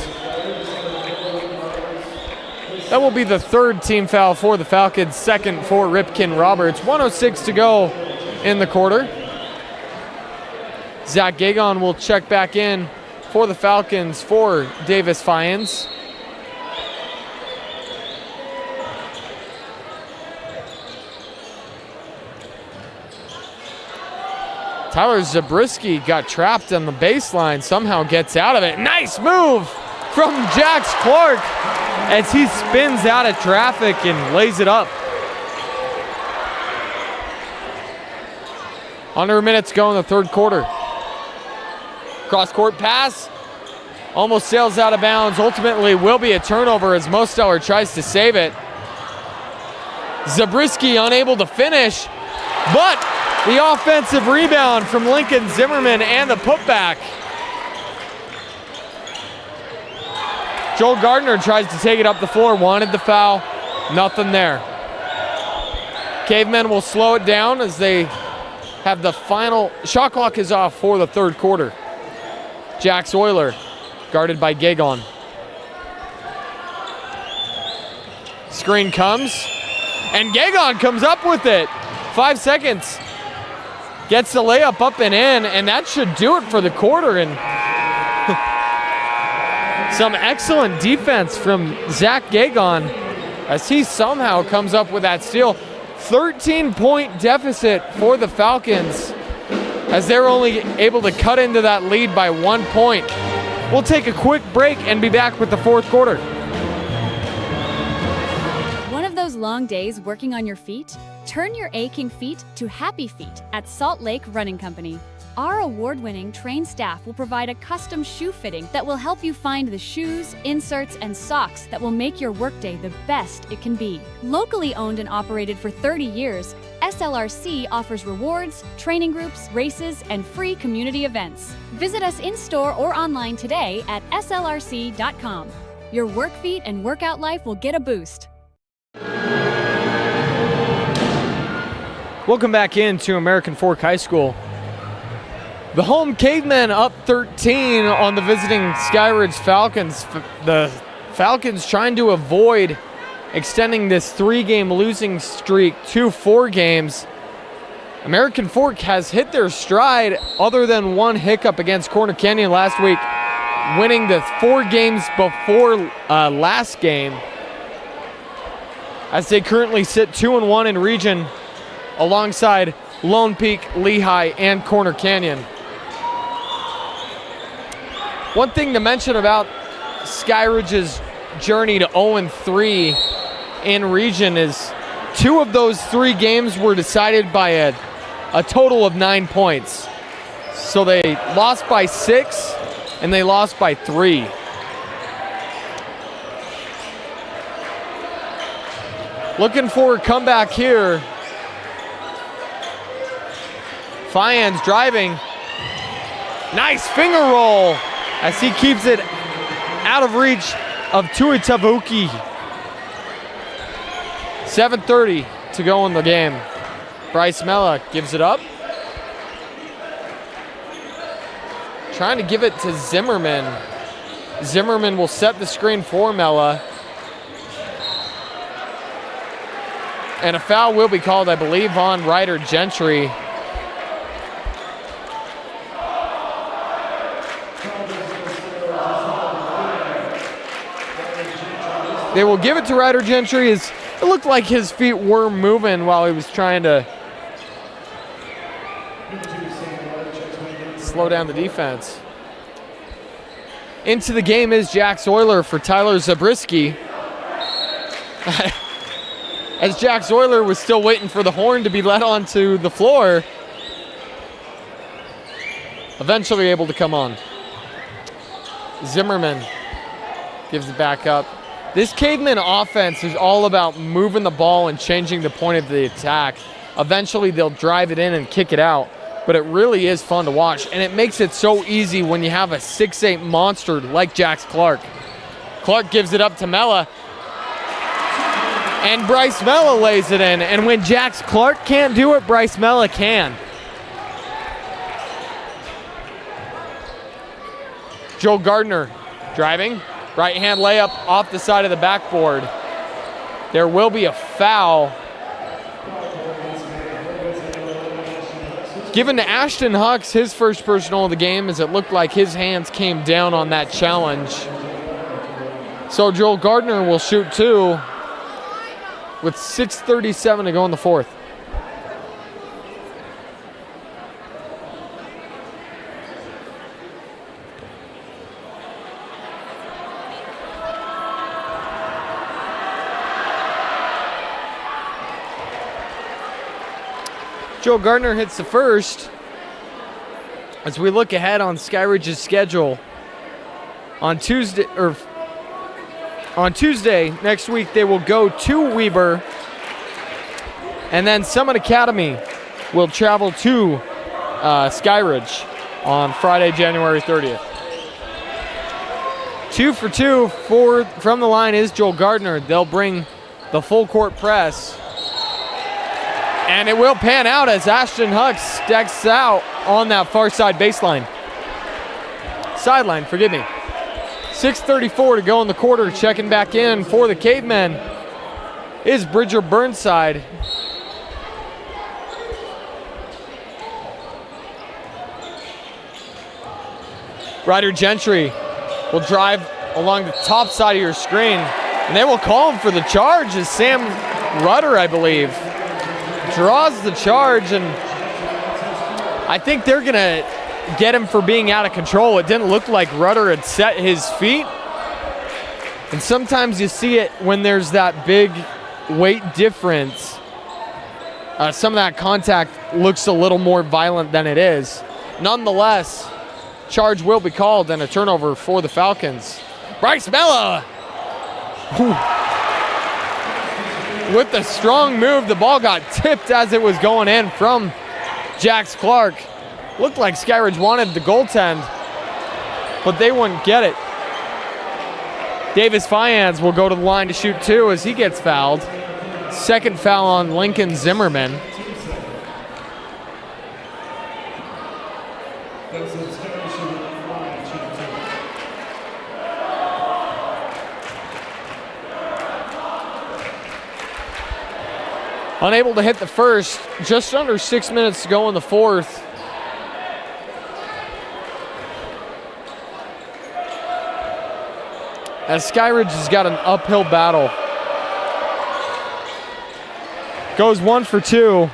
M: That will be the third team foul for the Falcons, second for Ripken Roberts. 1:06 to go in the quarter. Zach Gagon will check back in for the Falcons for Davis Fians. Tyler Zabriskie got trapped on the baseline, somehow gets out of it. Nice move from Jax Clark as he spins out of traffic and lays it up. Under a minute to go in the third quarter. Cross-court pass, almost sails out of bounds. Ultimately will be a turnover as Mosteller tries to save it. Zabriskie unable to finish, but the offensive rebound from Lincoln Zimmerman and the putback. Joel Gardner tries to take it up the floor, wanted the foul, nothing there. Cavemen will slow it down as they have the final shot clock is off for the third quarter. Jax Euler guarded by Gagon. Screen comes, and Gagon comes up with it. 5 seconds. Gets the layup up and in, and that should do it for the quarter. And some excellent defense from Zach Gagon as he somehow comes up with that steal. 13-point deficit for the Falcons as they're only able to cut into that lead by 1 point. We'll take a quick break and be back with the fourth quarter.
L: One of those long days working on your feet? Turn your aching feet to happy feet at Salt Lake Running Company. Our award-winning trained staff will provide a custom shoe fitting that will help you find the shoes, inserts, and socks that will make your workday the best it can be. Locally owned and operated for 30 years, SLRC offers rewards, training groups, races, and free community events. Visit us in-store or online today at slrc.com. Your work feet and workout life will get a boost.
M: Welcome back into American Fork High School. The home Cavemen up 13 on the visiting Skyridge Falcons. The Falcons trying to avoid extending this 3-game losing streak to 4 games. American Fork has hit their stride other than one hiccup against Corner Canyon last week, winning the 4 games before last game, as they currently sit 2-1 in region alongside Lone Peak, Lehigh, and Corner Canyon. One thing to mention about Skyridge's journey to 0-3 in region is 2 of those 3 games were decided by a total of 9 points. So they lost by 6 and they lost by 3. Looking for a comeback here. Fians driving. Nice finger roll as he keeps it out of reach of Tuitavuki. 7:30 to go in the game. Bryce Mella gives it up. Trying to give it to Zimmerman. Zimmerman will set the screen for Mella. And a foul will be called, I believe, on Ryder Gentry. They will give it to Ryder Gentry. It looked like his feet were moving while he was trying to slow down the defense. Into the game is Jax Euler for Tyler Zabriskie. As Jax Euler was still waiting for the horn to be let onto the floor, eventually able to come on. Zimmerman gives it back up. This Caveman offense is all about moving the ball and changing the point of the attack. Eventually they'll drive it in and kick it out, but it really is fun to watch, and it makes it so easy when you have a 6'8" monster like Jax Clark. Clark gives it up to Mella, and Bryce Mella lays it in, and when Jax Clark can't do it, Bryce Mella can. Joe Gardner driving. Right hand layup off the side of the backboard. There will be a foul given to Ashton Hucks, his first personal of the game, as it looked like his hands came down on that challenge. So Joel Gardner will shoot 2 with 6:37 to go in the fourth. Joe Gardner hits the first. As we look ahead on Skyridge's schedule, on Tuesday next week they will go to Weber, and then Summit Academy will travel to Skyridge on Friday, January 30th. 2 for 2 from the line is Joel Gardner. They'll bring the full court press. And it will pan out as Ashton Huck stacks out on that far side baseline. Sideline, forgive me. 6:34 to go in the quarter. Checking back in for the Cavemen is Bridger Burnside. Ryder Gentry will drive along the top side of your screen, and they will call him for the charge as Sam Rudder, I believe, draws the charge, and I think they're going to get him for being out of control. It didn't look like Rudder had set his feet, and sometimes you see it when there's that big weight difference. Some of that contact looks a little more violent than it is. Nonetheless, charge will be called and a turnover for the Falcons. Bryce Mella with the strong move. The ball got tipped as it was going in from Jax Clark. Looked like Skyridge wanted the goaltend, but they wouldn't get it. Davis Fians will go to the line to shoot two as he gets fouled. Second foul on Lincoln Zimmerman. Unable to hit the first, just under 6 minutes to go in the fourth. As Skyridge has got an uphill battle. Goes 1 for 2.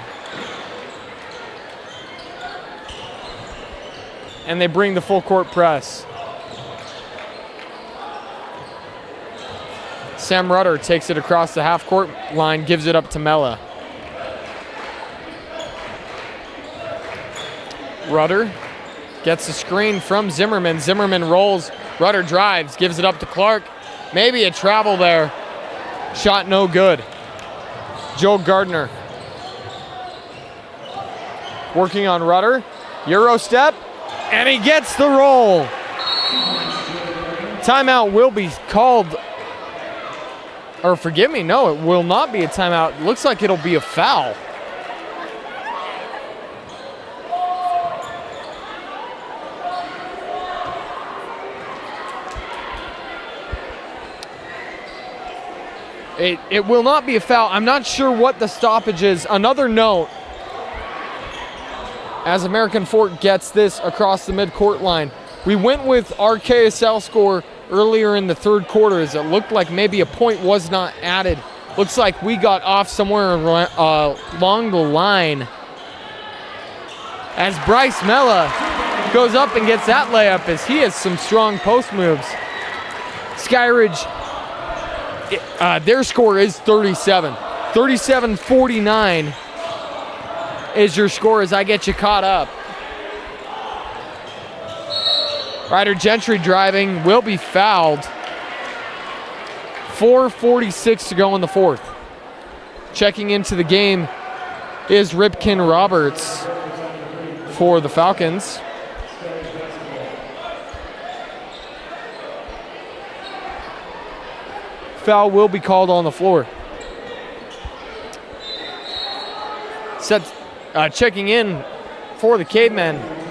M: And they bring the full court press. Sam Rudder takes it across the half court line, gives it up to Mella. Rudder gets a screen from Zimmerman. Zimmerman rolls. Rudder drives, gives it up to Clark. Maybe a travel there. Shot no good. Joe Gardner working on Rudder. Euro step, and he gets the roll. Timeout will be called. Or forgive me, no, it will not be a timeout. Looks like it'll be a foul. It will not be a foul. I'm not sure what the stoppage is. Another note, as American Fork gets this across the midcourt line. We went with our KSL score earlier in the third quarter as it looked like maybe a point was not added. Looks like we got off somewhere along the line. As Bryce Mella goes up and gets that layup as he has some strong post moves. Skyridge, their score is 37. 37-49 is your score as I get you caught up. Ryder Gentry driving, will be fouled. 4:46 to go in the fourth. Checking into the game is Ripken Roberts for the Falcons. Foul will be called on the floor. Checking in for the Cavemen